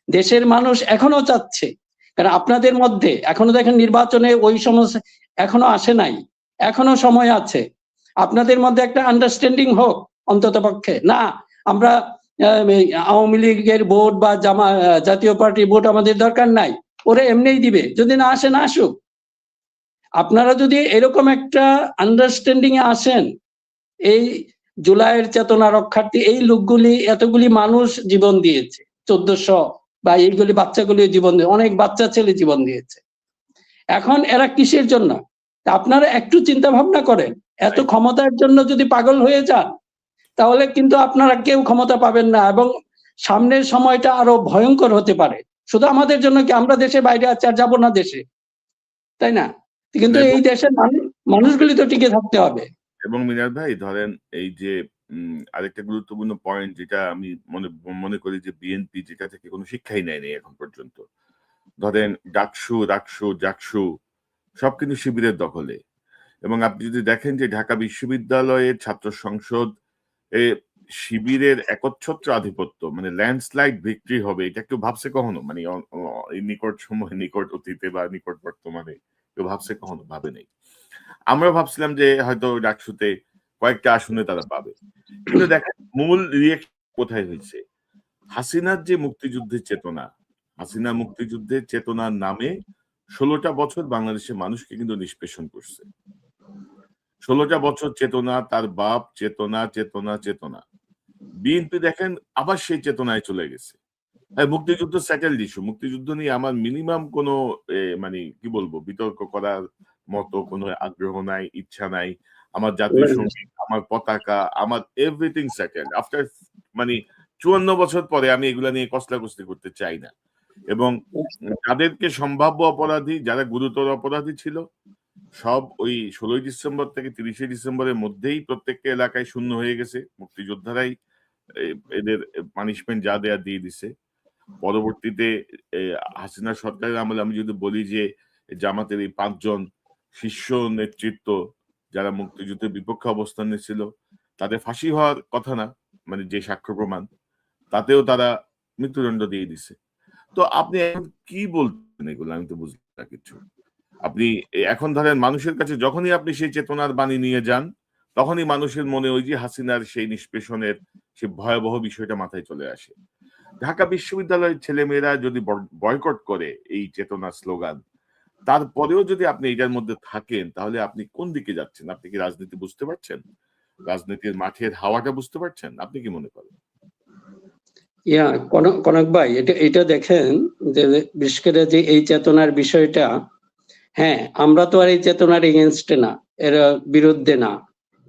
দেশের মানুষ এখনো চাচ্ছে, কারণ আপনাদের মধ্যে এখনো দেখেন নির্বাচনে ওই সমস্ত এখনো আসে নাই, এখনো সময় আছে, আপনাদের মধ্যে একটা আন্ডারস্ট্যান্ডিং হোক অন্তত পক্ষে। না আমরা আওয়ামী লীগের ভোট বা জাতীয় পার্টির ভোট আমাদের দরকার নাই, ওরা এমনিই দিবে, যদি না আসে না আসুক। আপনারা যদি এরকম একটা আন্ডারস্ট্যান্ডিং এ আসেন, এই জুলাইয়ের চেতনা রক্ষার্থী এই লোকগুলি এতগুলি মানুষ জীবন দিয়েছে, 1400 বা এইগুলি বাচ্চাগুলি জীবন দিয়ে, অনেক বাচ্চা ছেলে জীবন দিয়েছে, এখন এরা কিসের জন্য? আপনারা একটু চিন্তা ভাবনা করেন, এত ক্ষমতার জন্য যদি পাগল হয়ে যান তাহলে কিন্তু আপনারা কেউ ক্ষমতা পাবেন না, এবং সামনের সময়টা আরো ভয়ঙ্কর হতে পারে। শুধু আমাদের জন্য কি, আমরা দেশের বাইরে আছি আর যাবো না দেশে, তাই না? কিন্তু এই দেশের মানুষগুলি তো টিকে থাকতে হবে। এবং মিনার ভাই ধরেন এই যে আরেকটা গুরুত্বপূর্ণ পয়েন্ট যেটা আমি মনে করি যে বিএনপি যেটা থেকে কোনো শিক্ষাই নেয়নি এখন পর্যন্ত, ধরেন ডাকসু রাকসু জাকসু সব কিন্তু শিবিরের দখলে। এবং আপনি যদি দেখেন যে ঢাকা বিশ্ববিদ্যালয়ের ছাত্র সংসদ শিবিরের একচ্ছত্র আধিপত্য, মানে ল্যান্ডস্লাইড ভিক্টরি হবে, এটা কেউ ভাবছে কখনো? মানে নিকট সময়, নিকট অতীতে বা নিকট বর্তমানে কেউ ভাবছে কখনো? ভাবে নেই। আমরা ভাবছিলাম যে হয়তো ডাকসুতে কয়েকটা আসনে তারা পাবে, কিন্তু দেখেন মূল রিয়েকশন কোথায় হয়েছে? হাসিনার যে মুক্তিযুদ্ধের চেতনা, হাসিনা মুক্তিযুদ্ধের চেতনার নামে 16টা বছর বাংলাদেশের মানুষকে কিন্তু নিষ্পেষণ করছে। 16টা বছর চেতনা, তার বাপ চেতনা চেতনা চেতনা। বিএনপি দেখেন আবার সেই চেতনায় চলে গেছে। মুক্তিযুদ্ধ সেটেলড ইস্যু, মুক্তিযুদ্ধ নিয়ে আমার মিনিমাম কোনো মানে কি বলবো বিতর্ক করার মতো কোনো আগ্রহ নাই, ইচ্ছা নাই। আমার জাতীয় সঙ্গীত, আমার পতাকা, আমার এভরিথিং সেটেলড। আফটার মানে 54 বছর পরে আমি এগুলা নিয়ে কসলাকসলি করতে চাই না। এবং যাদেরকে সম্ভাব্য অপরাধী, যারা গুরুতর অপরাধী ছিল, সব ওই 16ই ডিসেম্বর থেকে 30শে ডিসেম্বরের মধ্যেই প্রত্যেকটা এলাকায় শূন্য হয়ে গেছে। মুক্তিযোদ্ধারাই এদের পানিশমেন্ট যা দেয়া দিয়ে দিছে। পরবর্তীতে হাসিনা সরকারের আমলে আমি যদি বলি যে জামাতের এই 5 জন শীর্ষ নেতৃত্ব যারা মুক্তিযুদ্ধের বিপক্ষে অবস্থান নিয়েছিল, তাদের ফাঁসি হওয়ার কথা না, মানে যে সাক্ষ্য প্রমাণ, তাতেও তারা মৃত্যুদণ্ড দিয়ে দিছে। তো আপনি এখন কি বলছেন এগুলো? আমি তো বুঝলাম না কিছু। আপনি এখন ধরেন মানুষের কাছে যখনই আপনি সেই চেতনার বাণী নিয়ে যান, তখনই মানুষের মনে ওই যে হাসিনার সেই নিষ্পেষণের সে ভয়াবহ বিষয়টা মাথায় চলে আসে। ঢাকা বিশ্ববিদ্যালয়ের ছেলেমেয়েরা যদি বয়কট করে এই চেতনা স্লোগান, তারপরেও যদি আপনি এটার মধ্যে থাকেন, তাহলে আপনি কোন দিকে যাচ্ছেন? আপনি কি রাজনীতি বুঝতে পারছেন? রাজনীতির মাঠের হাওয়াটা বুঝতে পারছেন? আপনি কি মনে করেন? কনক ভাই, এটা দেখেন যে বিশেষ করে যে এই চেতনার বিষয়টা, হ্যাঁ আমরা তো আর এই চেতনার এগেনস্টে না, এর বিরুদ্ধে না,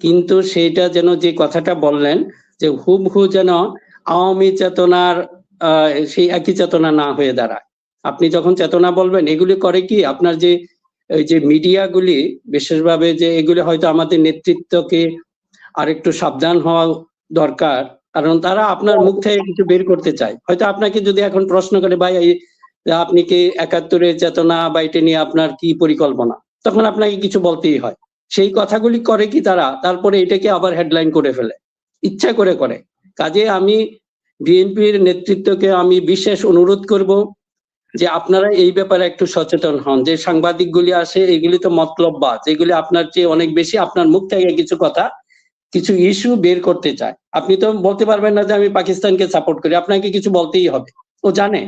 কিন্তু সেইটা যেন যে কথাটা বললেন যে হুবহু যেন আওয়ামী চেতনার সেই একই চেতনা না হয়ে দাঁড়ায়। আপনি যখন চেতনা বলবেন, এগুলি করে কি আপনার যে ওই যে মিডিয়াগুলি বিশেষভাবে, যে এগুলি হয়তো আমাদের নেতৃত্বকে আরেকটু সাবধান হওয়া দরকার, কারণ তারা আপনার মুখ থেকে কিছু বের করতে চায়। হয়তো আপনাকে যদি এখন প্রশ্ন করে, ভাই আপনি কি 71-এর চেতনা বা এটা নিয়ে আপনার কি পরিকল্পনা, তখন আপনাকে কিছু বলতেই হয়। সেই কথাগুলি করে কি তারা, তারপরে এটাকে আবার হেডলাইন করে ফেলে, ইচ্ছা করে করে। কাজে আমি বিএনপির নেতৃত্বকে আমি বিশেষ অনুরোধ করব যে আপনারা এই ব্যাপারে একটু সচেতন হন। যে সাংবাদিকগুলি আসে, এগুলি তো মতলববাজ, এগুলি আপনার চেয়ে অনেক বেশি আপনার মুখ থেকে কিছু কথা, কিছু ইস্যু বের করতে চায়। আপনি তো বলতে পারবেন না যে আমি পাকিস্তানকে সাপোর্ট করি, আপনাকে কিছু বলতেই হবে। ও জানে,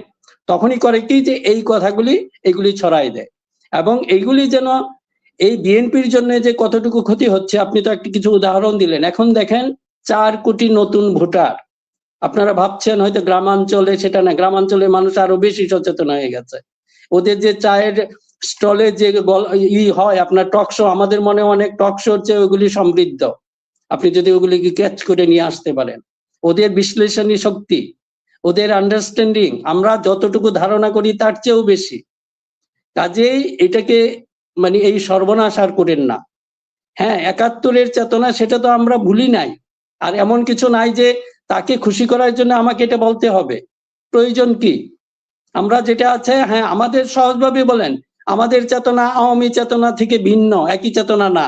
তখনই করে কি যে এই কথাগুলি এগুলি ছড়াই দেয়, এবং এইগুলি যেন এই বিএনপির জন্য যে কতটুকু ক্ষতি হচ্ছে, আপনি তো একটা কিছু উদাহরণ দিলেন। এখন দেখেন 4 কোটি নতুন ভোটার, আপনারা ভাবছেন হয়তো গ্রামাঞ্চলে সেটা না, গ্রামাঞ্চলে মানুষ আরো বেশি সচেতন হয়ে গেছে। ওদের যে চায়ের স্টলে যে হয় আপনার টক শো, আমাদের মনে অনেক টক শোর চেয়ে ওগুলি সমৃদ্ধ, আপনি যদি ওগুলিকে ক্যাচ করে নিয়ে আসতে পারেন। ওদের বিশ্লেষণী শক্তি, ওদের আন্ডারস্ট্যান্ডিং আমরা যতটুকু ধারণা করি তার চেয়েও বেশি। কাজেই এটাকে মানে এই সর্বনাশ আর করেন না। হ্যাঁ, 71-এর চেতনা সেটা তো আমরা ভুলি নাই, আর এমন কিছু নাই যে তাকে খুশি করার জন্য আমাকে এটা বলতে হবে। প্রয়োজন কি? আমরা যেটা আছে, হ্যাঁ আমাদের সহজভাবে বলেন, আমাদের চেতনা আওয়ামী চেতনা থেকে ভিন্ন, একই চেতনা না।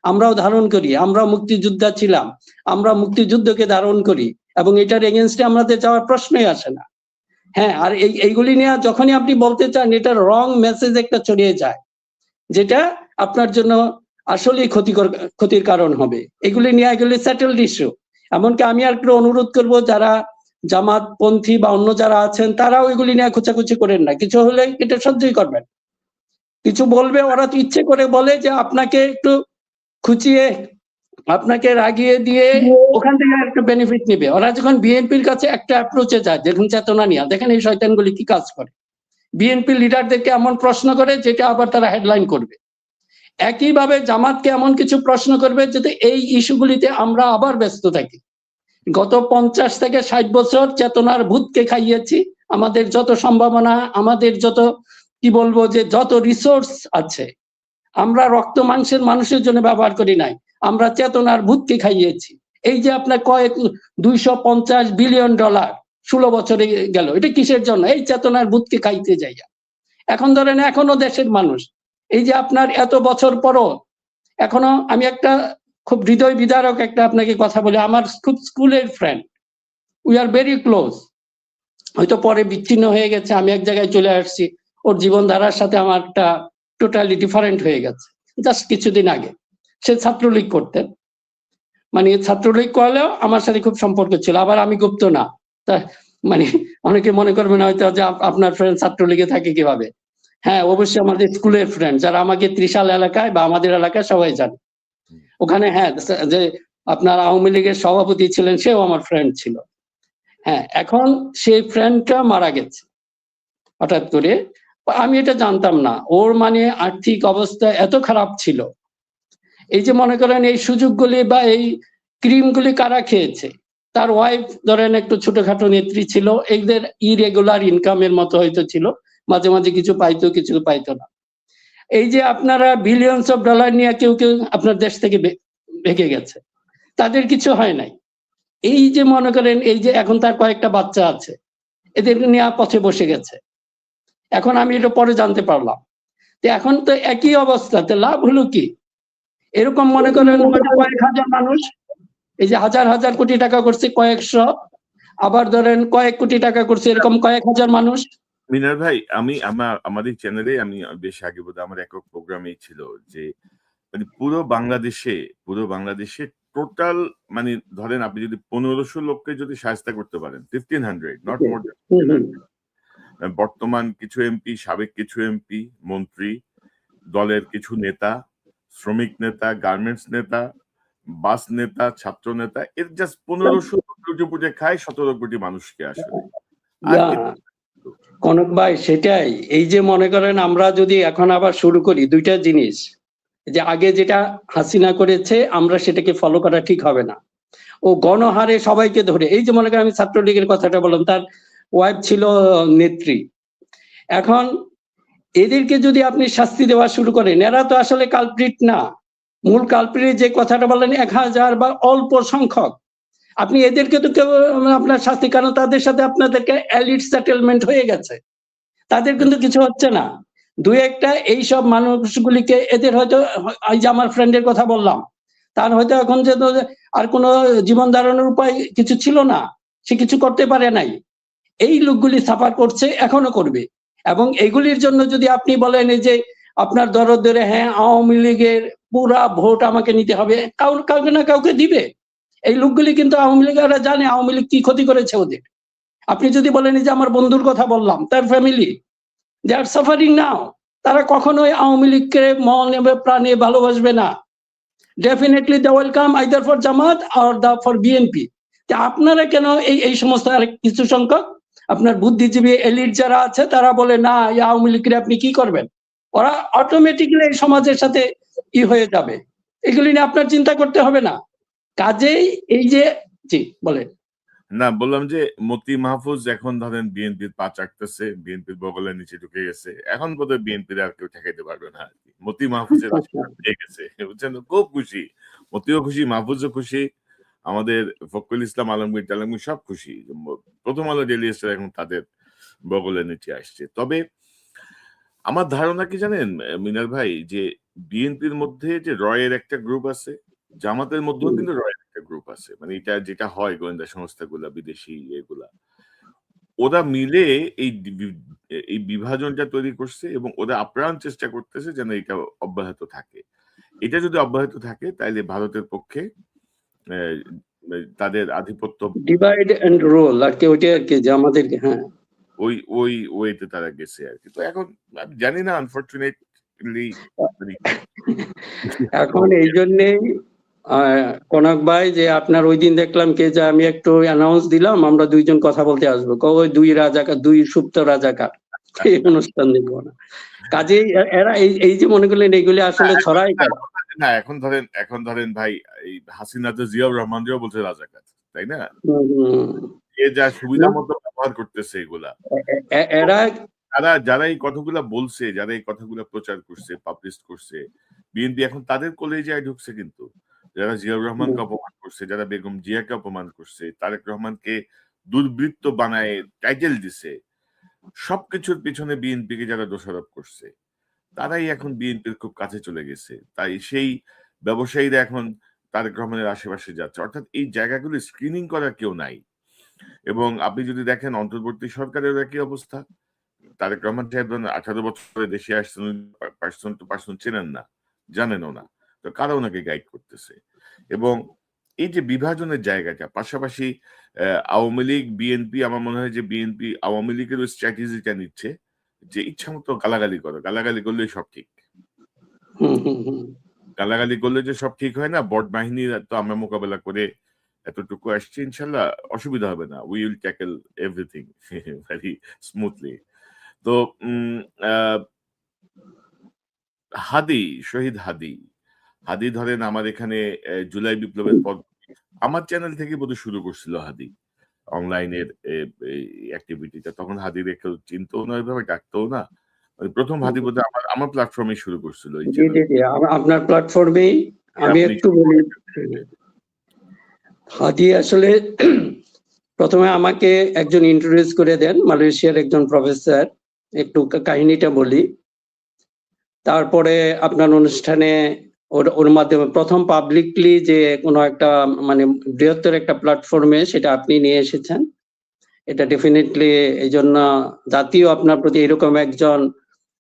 আমরাও ধারণ করি, আমরা মুক্তিযোদ্ধা ছিলাম, আমরা মুক্তিযুদ্ধকে ধারণ করি, এবং এটার এগেনস্টে আমাদের যাওয়ার প্রশ্নই আসে না। হ্যাঁ, আর এইগুলি নিয়ে যখনই আপনি বলতে চান এটা রং মেসেজ একটা ছড়িয়ে যায়, যেটা আপনার জন্য আসলেই ক্ষতির কারণ হবে। এগুলি সেটেলড ইস্যু। এমনকি আমি আর একটু অনুরোধ করব, যারা জামাতপন্থী বা অন্য যারা আছেন তারাও এগুলি নিয়ে খোঁচাখুচি করেন না, কিছু হলে এটা সহ্যই করবেন। কিছু বলবে, ওরা তো ইচ্ছে করে বলে যে আপনাকে একটু খুঁচিয়ে, আপনাকে রাগিয়ে দিয়ে ওখান থেকে একটা বেনিফিট নেবে। ওরা যখন বিএনপির কাছে একটা অ্যাপ্রোচে যায়, দেখুন চেতনা নিয়ে, দেখেন এই শয়তানগুলি কি কাজ করে। বিএনপি লিডারদেরকে এমন প্রশ্ন করে যেটা আবার তারা হেডলাইন করবে। একইভাবে জামাতকে এমন কিছু প্রশ্ন করবে যাতে এই ইস্যুগুলিতে আমরা আবার ব্যস্ত থাকি। গত 50 থেকে 60 বছর চেতনার ভূতকে খাইয়েছি। আমাদের যত সম্ভাবনা, আমাদের যত কি বলবো যে যত রিসোর্স আছে, আমরা রক্ত মাংসের মানুষের জন্য ব্যবহার করি নাই, আমরা চেতনার ভূতকে খাইয়েছি। এই যে আপনার 250 বিলিয়ন ডলার 16 বছরে গেল, এটা কিসের জন্য? এই চেতনার ভূতকে খাইতে যাইয়া। এখন ধরেন এখনো দেশের মানুষ, এই যে আপনার এত বছর পরও এখনো, আমি একটা খুব হৃদয় বিদারক একটা আপনাকে কথা বলি, আমার খুব স্কুলের friend, we are very close, হয়তো পরে বিচ্ছিন্ন হয়ে গেছে, আমি এক জায়গায় চলে আসছি, ওর জীবনধারার সাথে আমার একটা টোটালি ডিফারেন্ট হয়ে গেছে জাস্ট কিছুদিন আগে। সে ছাত্রলীগ করতেন, মানে ছাত্রলীগ করলেও আমার সাথে খুব সম্পর্ক ছিল, আবার আমি গুপ্ত না। তা মানে অনেকে মনে করবেন হয়তো যে আপনার ফ্রেন্ড ছাত্রলীগে থাকে কিভাবে। হ্যাঁ, অবশ্যই আমাদের স্কুলের ফ্রেন্ড, যারা আমাকে ত্রিশাল এলাকায় বা আমাদের এলাকায় সবাই জানে। ওখানে হ্যাঁ, যে আপনার আওয়ামী লীগের সভাপতি ছিলেন, সেও আমার ফ্রেন্ড ছিল। হ্যাঁ, এখন সেই ফ্রেন্ডটা মারা গেছে হঠাৎ করে। আমি এটা জানতাম না, ওর মানে আর্থিক অবস্থা এত খারাপ ছিল। এই যে মনে করেন এই সুযোগগুলি বা এই ক্রিমগুলি কারা খেয়েছে? তার ওয়াইফ ধরেন একটু ছোটখাটো নেত্রী ছিল, এদের ইরেগুলার ইনকামের মতো হয়তো ছিল, মাঝে মাঝে কিছু পাইতো কিছু পাইতো না। এই যে আপনারা বিলিয়নস অফ ডলার নিয়ে কেউ কেউ আপনার দেশ থেকে ভেগে গেছে, তাদের কিছু হয় নাই। এই যে মনে করেন এই যে এখন তার কয়েকটা বাচ্চা আছে, এদের নিয়ে পথে বসে গেছে। এখন আমি এটা পরে জানতে পারলাম। এখন তো একই অবস্থাতে লাভ হলো কি? এরকম মনে করেন কয়েক হাজার মানুষ, এই যে হাজার হাজার কোটি টাকা করছে কয়েকশো, আবার ধরেন কয়েক কোটি টাকা করছে এরকম কয়েক হাজার মানুষ। মিনার ভাই, আমাদের চ্যানেলে আমি বেশ আগে বোধহয় আমার একক প্রোগ্রামেই ছিল যে মানে পুরো বাংলাদেশে টোটাল, মানে ধরেন আপনি যদি 1500 লোককে যদি সাহায্য করতে পারেন, 1500 নট মোর, বর্তমান কিছু এমপি, সাবেক কিছু এমপি, মন্ত্রী, দলের কিছু নেতা, শ্রমিক নেতা, গার্মেন্টস নেতা, বাস নেতা, ছাত্র নেতা, এর জাস্ট 1500 পুজো খায় 17 কোটি মানুষকে আসলে। কনক ভাই, সেটাই। এই যে মনে করেন আমরা যদি এখন আবার শুরু করি দুইটা জিনিস, যে আগে যেটা হাসিনা করেছে আমরা সেটাকে ফলো করা ঠিক হবে না। ও গণহারে সবাইকে ধরে, এই যে মনে করেন আমি ছাত্রলীগের কথাটা বললাম, তার ওয়াইফ ছিল নেত্রী। এখন এদেরকে যদি আপনি শাস্তি দেওয়া শুরু করেন, এরা তো আসলে কালপ্রিট না। মূল কালপ্রিট যে কথাটা বললেন 1000 বা অল্প সংখ্যক, আপনি এদেরকে তো কেউ আপনার শাস্তি, কারণ তাদের সাথে আপনাদেরকে এলিট সেটেলমেন্ট হয়ে গেছে, তাদের কিন্তু কিছু হচ্ছে না। দুই একটা এইসব মানুষগুলিকে এদের হয়তো, এই যে আমার ফ্রেন্ডের কথা বললাম, তার হয়তো এখন যে আর কোনো জীবন ধারণের উপায় কিছু ছিল না, সে কিছু করতে পারে নাই। এই লোকগুলি সাফার করছে, এখনো করবে। এবং এগুলির জন্য যদি আপনি বলেন এই যে আপনার দরদ ধরে, হ্যাঁ আওয়ামী লীগের পুরা ভোট আমাকে নিতে হবে, কাউকে না কাউকে দিবে। এই লোকগুলি কিন্তু আওয়ামী লীগেরা জানে আওয়ামী লীগ কি ক্ষতি করেছে ওদের। আপনি যদি বলেন যে আমার বন্ধুর কথা বললাম, তার ফ্যামিলি, দে আর সাফারিং নাও, তারা কখনোই আওয়ামী লীগকে মনে প্রাণে ভালোবাসবে না। Definitely they welcome either for Jamaat or for BNP. আপনারা কেন এই সমস্ত কিছু সংখ্যক আপনার বুদ্ধিজীবী এলিট যারা আছে তারা বলে না, আওয়ামী লীগের আপনি কি করবেন? ওরা অটোমেটিক্যালি এই সমাজের সাথে হয়ে যাবে। এগুলি নিয়ে আপনার চিন্তা করতে হবে না। কাজেই এই যে, জি বলেন। না, বললাম যে মতি মাহফুজ এখন ধরেন বিএনপির পা চাটতেছে, বিএনপির বগলের নিচে ঢুকে গেছে, এখন বোধহয় বিএনপির আর কেউ ঠেকাইতে পারবে না আর কি। মতি মাহফুজের পেয়ে গেছে, বুঝছেন? খুব খুশি, মতিও খুশি, মাহফুজও খুশি, আমাদের ফখরুল ইসলাম আলমগীর টালমগীর সব খুশি। প্রথম আলো ডেইলি স্টার এখন তাদের বগলের নিচে আসছে। তবে আমার ধারণা কি জানেন মিনার ভাই, যে বিএনপির মধ্যে যে রয়ের একটা গ্রুপ আছে, জামাতের মধ্যেও কিন্তু রয়ের একটা গ্রুপ আছে, মানে এটা যেটা হয় গোয়েন্দা সংস্থাগুলা, বিদেশি এগুলা, ওরা মিলে এই বিভাজনটা তৈরি করছে এবং ওরা আপ্রাণ চেষ্টা করতেছে যেন এটা অব্যাহত থাকে। এটা যদি অব্যাহত থাকে তাহলে ভারতের পক্ষে আহ, তাদের আধিপত্য ডিভাইড এন্ড রোল আর কি, ওইটা আর কি যে আমাদেরকে, হ্যাঁ ওই ওই ওয়েতে তারা গেছে আর কি। তো এখন আমি জানি না, আনফরচুনেটলি এখন এই জন্যেই কনক ভাই, যে আপনার ওই দিন দেখলাম কে যে আমি একটু অ্যানাউন্স দিলাম আমরা দুইজন কথা বলতে আসবো, ওই দুই রাজাকার, দুই সুপ্ত রাজাকার এই অনুষ্ঠান দেখবো না। কাজেই এরা এই যে মনে করলেন এইগুলি আসলে ছড়াই কেন? না, এখন ধরেন ভাই, এই হাসিনা তো জিয়াউর রহমানকেও বলছে রাজাকার, তাই না? এ যা সুবিধা মতো ব্যবহার করতেছে এগুলা। এরা যারা এই কথাগুলা বলছে, যারা এই কথাগুলা প্রচার করছে, পাবলিশ করছে, বিএনপি এখন তাদের কলেজায় ঢুকছে কিন্তু। যারা জিয়াউর রহমানকে অপমান করছে, যারা বেগম জিয়াকে অপমান করছে, তারেক রহমানকে দুর্বৃত্ত বানায় টাইটেল দিছে, সবকিছুর পিছনে বিএনপিকে যারা দোষারোপ করছে, তারাই এখন বিএনপির খুব কাছে চলে গেছে। তাই সেই ব্যবসায়ীরা এখন তারেক রহমানের আশেপাশে যাচ্ছে। অর্থাৎ এই জায়গাগুলো স্ক্রিনিং করার কেউ নাই। এবং আপনি যদি দেখেন অন্তর্বর্তী সরকারের একই অবস্থা। তারেক রহমান সাহেব 18 বছরে দেশে আসছেন, পার্সন টু পার্সন চেনেন না, জানেনও না, তো কারা ওনাকে গাইড করতেছে? এবং এই যে বিভাজনের জায়গাটা, পাশাপাশি আওয়ামী লীগ বিএনপি, আমার মনে হয় যে বিএনপি আওয়ামী লীগের ওই স্ট্র্যাটেজিটা নিচ্ছে যে ইচ্ছা মতো গালাগালি করো, গালাগালি করলেই সব ঠিক। গালাগালি করলে যে সব ঠিক হয় না, বট বাহিনী তো আমরা মোকাবেলা করে এতটুকু আসছি, ইনশাল্লাহ অসুবিধা হবে না, we will tackle everything very smoothly. তো হাদি, শহীদ হাদি, হাদি ধরেন আমার এখানে জুলাই বিপ্লবের পর আমার চ্যানেল থেকে বোধহয় শুরু করছিল হাদি অনলাইনের অ্যাক্টিভিটিটা। তখন হাদির কেউ চিনতেও না, ওইভাবে ডাকতেও না। প্রথম হাদি বোধহয় আমার প্ল্যাটফর্মে শুরু করছিল এই চ্যানেল। আপনার প্ল্যাটফর্মেই আমি একটু বলি। হাদি আসলে প্রথমে আমাকে একজন ইন্ট্রোডিউস করে দেন, মালয়েশিয়ার একজন প্রফেসর। একটু কাহিনীটা বলি, তারপরে আপনার অনুষ্ঠানে ওর মাধ্যমে প্রথম পাবলিকলি যে কোনো একটা মানে বৃহত্তর একটা প্ল্যাটফর্মে সেটা আপনি নিয়ে এসেছেন। এটা ডেফিনেটলি এই জন্য জাতীয় আপনার প্রতি এরকম একজন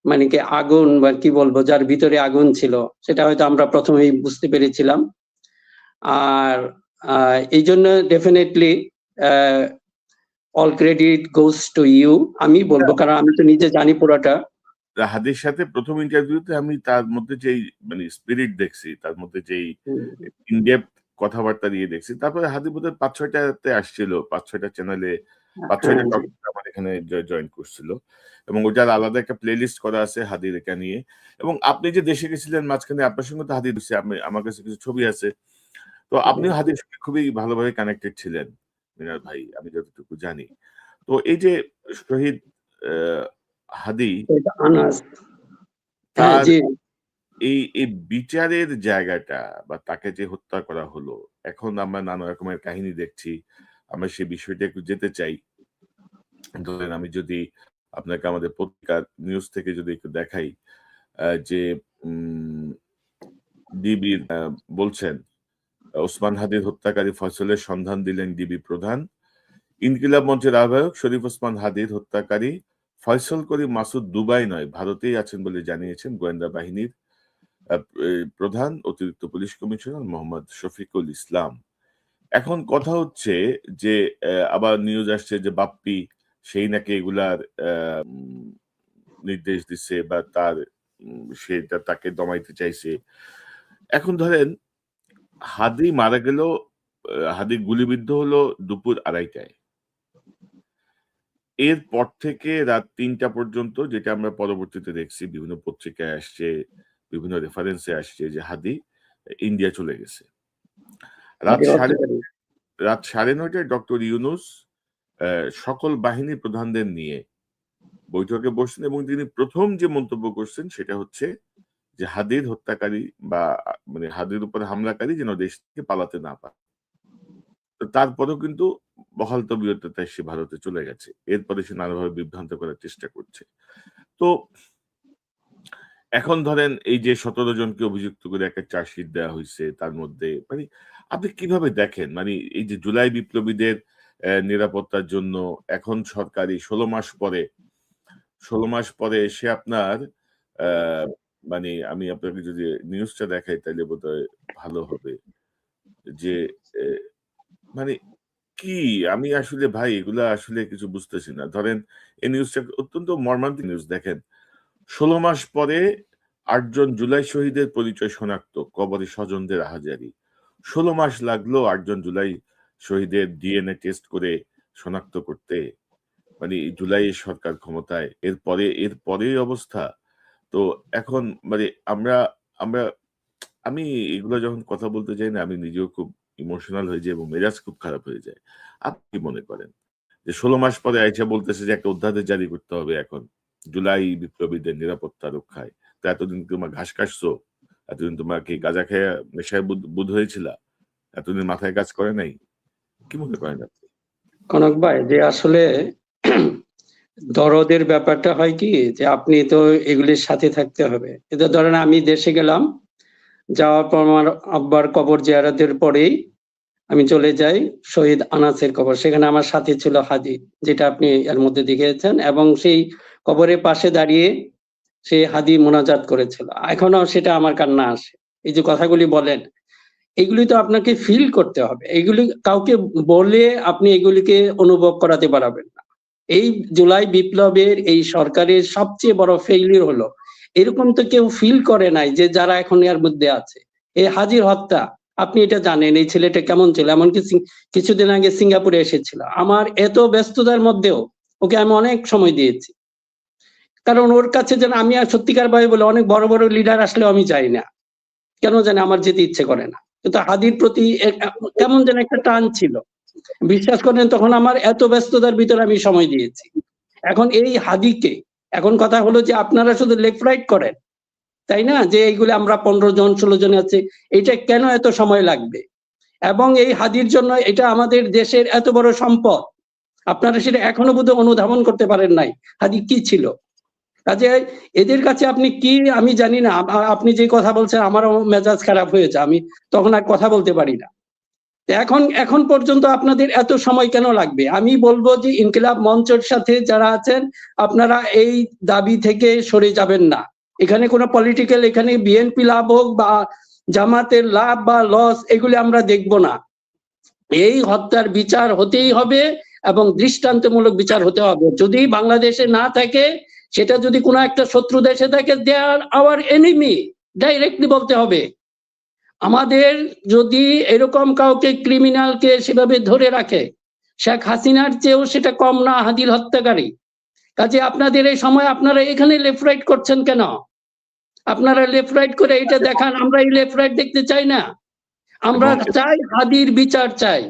মানে কি আগুন বা কি বলবো, যার ভিতরে আগুন ছিল, সেটা হয়তো আমরা প্রথমেই বুঝতে পেরেছিলাম। আর এই জন্য definitely all credit goes to you আমি বলবো, কারণ আমি তো নিজে জানি পুরোটা। হাদির সাথে প্রথম ইন্টারভিউতে আমি তার মধ্যে যেই মানে স্পিরিট দেখছি, তার মধ্যে যেই ইনডেপথ কথাবার্তা দিয়ে দেখছি। তারপরে হাদি বোধহয় 5-6টাতে আসছিল, 5-6টা চ্যানেলে 5-6টা টপিক আমার এখানে জয়েন করছিল, এবং ওটার আলাদা একটা প্লে লিস্ট করা আছে হাদির এটা নিয়ে। এবং আপনি যে দেশে গেছিলেন মাঝখানে, আপনার সঙ্গে তো হাদির দিচ্ছে, আমার কাছে কিছু ছবি আছে। তো আপনিও হাদির সঙ্গে খুবই ভালোভাবে কানেক্টেড ছিলেন মিনার ভাই, আমি যতটুকু জানি। তো এই যে শহীদ হাদি, তার এই বিচারের জায়গাটা বা তাকে যে হত্যা করা হলো, এখন আমরা নানা রকমের কাহিনী দেখছি। আমরা সেই বিষয়টা একটু যেতে চাই। ধরেন আমি যদি আপনাকে আমাদের পত্রিকার নিউজ থেকে যদি একটু দেখাই, যে ডিবি বলছেন ওসমান হাদির হত্যাকারী ফয়সলের সন্ধান দিলেন ডিবি প্রধান। ইনকিলাব মঞ্চের আহ্বায়ক শরীফ ওসমান হাদির হত্যাকারী ফয়সল করিম মাসুদ দুবাই নয়, ভারতেই আছেন বলে জানিয়েছেন গোয়েন্দা বাহিনীর প্রধান অতিরিক্ত পুলিশ কমিশনার মোহাম্মদ শফিকুল ইসলাম। এখন কথা হচ্ছে যে আবার নিউজ আসছে যে বাপ্পি সেই নাকি এগুলার নির্দেশ দিচ্ছে বা সেটা তাকে দমাইতে চাইছে। এখন ধরেন হাদি মারা গেল, হাদি গুলিবিদ্ধ হলো দুপুর 2:30টায়। এরপর থেকে রাত 3টা পর্যন্ত, যেটা আমরা পরবর্তীতে দেখছি বিভিন্ন পত্রিকায় আসছে, বিভিন্ন রেফারেন্সে আসছে, যে হাদি ইন্ডিয়া চলে গেছে। রাত 9:30টায় ডক্টর ইউনুস সকল বাহিনী প্রধানদের নিয়ে বৈঠকে বসছেন, এবং তিনি প্রথম যে মন্তব্য করছেন সেটা হচ্ছে যে হাদির হত্যাকারী বা মানে হাদির উপর হামলাকারী যেন দেশ থেকে পালাতে না পারে। তারপরেও কিন্তু বহাল তবিয়তে সে ভারতে চলে গেছে। এরপরে সে নানাভাবে বিভ্রান্ত করার চেষ্টা করছে। তো এখন ধরেন এই যে 17 জনকে অভিযুক্ত করে একটা চার্জশিট দেওয়া হয়েছে, তার মধ্যে মানে আপনি কিভাবে দেখেন, মানে এই যে জুলাই বিপ্লবীদের নিরাপত্তার জন্য এখন সরকারি 16 মাস পরে এসে আপনার মানে আমি আপনাকে যদি নিউজটা দেখাই তাহলে বোধহয় ভালো হবে যে মানে কি আমি আসলে ভাই এগুলা আসলে কিছু বুঝতেছি না। ধরেন এই নিউজটা অত্যন্ত মর্মান্তিক নিউজ। দেখেন 16 মাস পরে 8 জন জুলাই শহীদের পরিচয় শনাক্ত, কবরে স্বজনদের আহাজারি। 16 মাস লাগলো 8 জন জুলাই শহীদের ডিএনএ টেস্ট করে শনাক্ত করতে। মানে জুলাইয়ের সরকার ক্ষমতায়, এরপরে অবস্থা। তো এখন মানে আমরা আমরা আমি এগুলো যখন কথা বলতে যাই না আমি নিজেও খুব ইমোশনাল হয়ে যাই এবং মেজাজ খুব খারাপ হয়ে যায়। আপনি কি মনে করেন যে 16 মাস পরে আইসা বলতেছে যে একটা অধ্যাদেশ জারি করতে হবে এখন জুলাই বিপ্লবীদের নিরাপত্তা রক্ষায়? তো এতদিন তোমার ঘাস কাটছো, এতদিন তোমার কি গাঁজা খেয়ে নেশায় বুধ হয়েছিল, এতদিন মাথায় কাজ করে নাই? কি মনে করেন আপনি? কনক ভাই, যে আসলে দরদের ব্যাপারটা হয় কি যে আপনি তো এগুলির সাথে থাকতে হবে। এটা ধরেন আমি দেশে গেলাম, যাওয়ার পর আমার আব্বার কবর জিয়ারতের পরেই আমি চলে যাই শহীদ আনাসের কবর। সেখানে আমার সাথে ছিল হাদি, যেটা আপনি এর মধ্যে দেখেছেন, এবং সেই কবরের পাশে দাঁড়িয়ে সে হাদি মোনাজাত করেছিল। এখনো সেটা আমার কান্না আসে। এই যে কথাগুলি বলেন, এগুলি তো আপনাকে ফিল করতে হবে। এগুলি কাউকে বলে আপনি এগুলিকে অনুভব করাতে পারবেন না। এই জুলাই বিপ্লবের এই সরকারের সবচেয়ে বড় ফেইলিউর হলো এরকম তো কেউ ফিল করে নাই যে যারা এখন এর মধ্যে আছে। এই হাজির হত্যা, আপনি এটা জানেন এই ছেলেটা কেমন ছিল, এমনকি কিছুদিন আগে সিঙ্গাপুরে এসেছিল। আমার এত ব্যস্ততার মধ্যেও ওকে আমি অনেক সময় দিয়েছি, কারণ ওর কাছে যেন আমি আর সত্যিকার ভাবে বলে অনেক বড় বড় লিডার আসলেও আমি চাই না, কেন জানি আমার যেতে ইচ্ছে করে না। কিন্তু হাদির প্রতি কেমন যেন একটা টান ছিল। বিশ্বাস করেন তখন আমার এত ব্যস্ততার ভিতরে আমি সময় দিয়েছি। এখন এই হাদিকে, এখন কথা হলো যে আপনারা শুধু লেফট রাইট করেন, তাই না? যে এইগুলো আমরা 15 জন 16 জন আছে, এটা কেন এত সময় লাগবে? এবং এই হাদির জন্য এটা আমাদের দেশের এত বড় সম্পদ, আপনারা সেটা এখনো বোধহয় অনুধাবন করতে পারেন নাই হাদি কি ছিল। কাজে এদের কাছে আপনি কি, আমি জানি না। আপনি যে কথা বলছেন আমারও মেজাজ খারাপ হয়েছে, আমি তখন আর কথা বলতে পারি না। এখন পর্যন্ত আপনাদের এত সময় কেন লাগবে? আমি বলবো যে ইনকিলাব মঞ্চের সাথে যারা আছেন আপনারা এই দাবি থেকে সরে যাবেন না। এখানে কোনো পলিটিক্যাল, এখানে বিএনপি লাভ হোক বা জামাতের লাভ বা লস এগুলি আমরা দেখব না। এই হত্যার বিচার হতেই হবে এবং দৃষ্টান্তমূলক বিচার হতে হবে। যদি বাংলাদেশে না থাকে, সেটা যদি কোনো একটা শত্রু দেশে থাকে, দে আর আওয়ার এনিমি, ডাইরেক্টলি বলতে হবে। আমাদের যদি এরকম কাউকে ক্রিমিনালকে সেভাবে ধরে রাখে, শেখ হাসিনার চেয়েও সেটা কম না হাদির হত্যাকারী। কাজে আপনাদের এই সময় আপনারা এখানে লেফট রাইট করছেন কেন? আপনারা লেফট রাইট করে এটা দেখান। আমরা এই লেফট রাইট দেখতে চাই না, আমরা চাই হাদির বিচার চাই,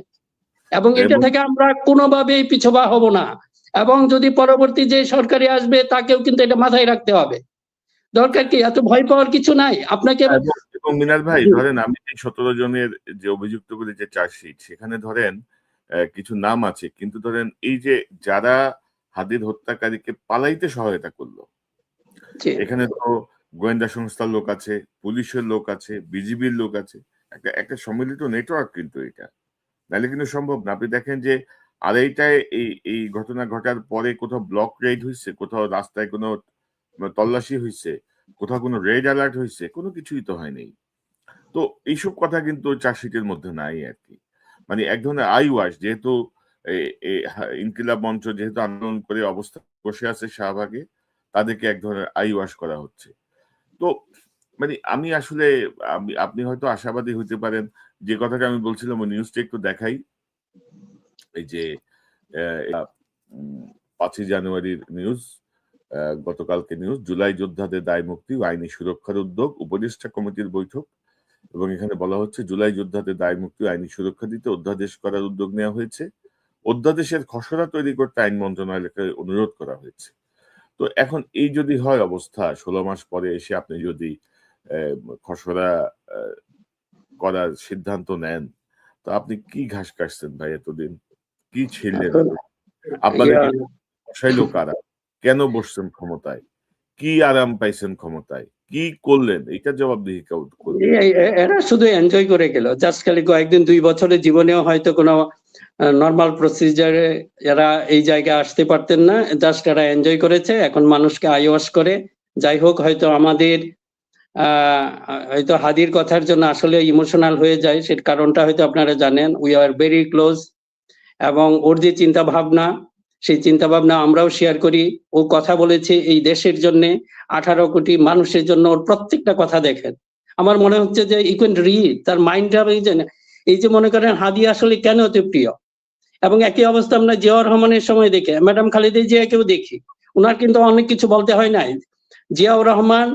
এবং এটা থেকে আমরা কোনোভাবেই পিছপা হব না। এবং যদি পরবর্তী যে সরকারি আসবে তাকেও কিন্তু এটা মাথায় রাখতে হবে। দরকার কি, এত ভয় পাওয়ার কিছু নাই আপনাকে। এবং মিনার ভাই ধরেন আমি এই 17 জনের যে অভিযুক্তগুলি যে চার্জশিট সেখানে ধরেন কিছু নাম আছে, কিন্তু ধরেন এই যে যারা হাদির হত্যাকারীকে পালাইতে সহায়তা করলো, এখানে তো গোয়েন্দা সংস্থার লোক আছে, পুলিশের লোক আছে, বিজিবির লোক আছে, একটা সম্মিলিত নেটওয়ার্ক কিন্তু এটা, নাহলে কিন্তু সম্ভব না। আপনি দেখেন যে আড়াইটায় এই ঘটনা ঘটার পরে কোথাও ব্লক রেড হয়েছে, কোথাও রাস্তায় কোনো তল্লাশি হয়েছে, কোথাও কোনো রেড অ্যালার্ট হয়েছে, কোনো কিছুই তো হয়নি। তো এইসব কথা কিন্তু চার্জশিটের মধ্যে নাই আর কি। মানে এক ধরনের আই ওয়াশ, যেহেতু ইনকিলাব মঞ্চ যেহেতু আন্দোলন করে অবস্থা বসে আছে শাহবাগে, তাদেরকে এক ধরনের আই ওয়াশ করা হচ্ছে। তো মানে আমি আসলে আপনি হয়তো আশাবাদী হইতে পারেন। যে কথাটা আমি বলছিলাম ওই নিউজটা একটু দেখাই। এই যে 5ই জানুয়ারির নিউজ, গতকালকে নিউজ, জুলাই যোদ্ধাদের দায় মুক্তি ও আইনি সুরক্ষার উদ্যোগ, উপদেষ্টা কমিটির বৈঠক। এবং এখানে বলা হচ্ছে জুলাই যোদ্ধাদের দায় মুক্তি ও আইনি সুরক্ষা দিতে অধ্যাদেশ করার উদ্যোগ নেওয়া হয়েছে। অধ্যাদেশের খসড়া তৈরি করতে আইন মন্ত্রণালয়কে অনুরোধ করা হয়েছে। তো এখন এই যদি হয় অবস্থা, 16 মাস পরে এসে আপনি যদি খসড়া করার সিদ্ধান্ত নেন, তো আপনি কি ঘাস কাটছেন ভাই এতদিন? কি ছিলেন? আপনাদেরকে বসাইলো কারা? কেন বসছেন ক্ষমতায়? কি আরাম পাইছেন ক্ষমতায়? কি করলেন এটার জবাবদিহি কেউ করবে? এরা শুধু এনজয় করে গেল, জাস্ট খালি কয়েকদিন 2 বছরের জীবনেও হয়তো কোনো নর্মাল প্রসিজারে এরা এই জায়গায় আসতে পারতেন না, জাস্ট এরা এনজয় করেছে, এখন মানুষকে আইওয়াশ করে। যাই হোক, হয়তো আমাদের হয়তো হাদির কথার জন্য আসলে ইমোশনাল হয়ে যায়, সের কারণটা হয়তো আপনারা জানেন। উই আর ভেরি ক্লোজ, এবং ওর যে চিন্তা ভাবনা, সেই চিন্তা ভাবনা আমরাও শেয়ার করি। ও কথা বলেছে এই দেশের জন্য, 18 কোটি মানুষের জন্য, ওর প্রত্যেকটা কথা দেখেন। আমার মনে হচ্ছে যে ইউ ক্যান রিড তার মাইন্ডটা। এই যে মনে করেন হাদি আসলে কেন এত প্রিয়, এবং একই অবস্থা আমরা জিয়াউর রহমানের সময় দেখে ম্যাডাম খালেদা জিয়াকেও দেখি, ওনার কিন্তু অনেক কিছু বলতে হয় নাই। জিয়াউর রহমান,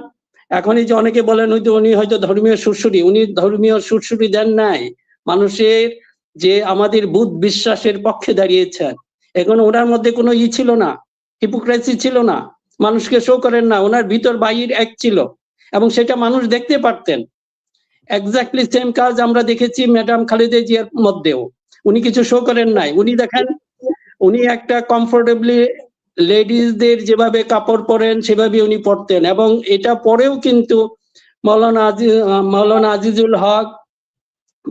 এখন এই যে অনেকে বলেন হয়তো উনি হয়তো ধর্মীয় সুরসুরি, উনি ধর্মীয় সুরসুরি দেন নাই, মানুষের যে আমাদের বুধ বিশ্বাসের পক্ষে দাঁড়িয়েছেন। এখন ওনার মধ্যে কোনো ছিল না, হিপোক্রেসি ছিল না, মানুষকে শো করেন না, ওনার ভিতর বাইর এক ছিল, এবং সেটা মানুষ দেখতে পারতেন। এক্স্যাক্টলি সেম কাজ আমরা দেখেছি ম্যাডাম খালেদা জিয়ার মধ্যেও। উনি কিছু শো করেন নাই, উনি দেখেন উনি একটা কমফোর্টেবলি লেডিসদের যেভাবে কাপড় পরেন সেভাবে উনি পরতেন, এবং এটা পরেও কিন্তু মৌলানা আজিজুল হক,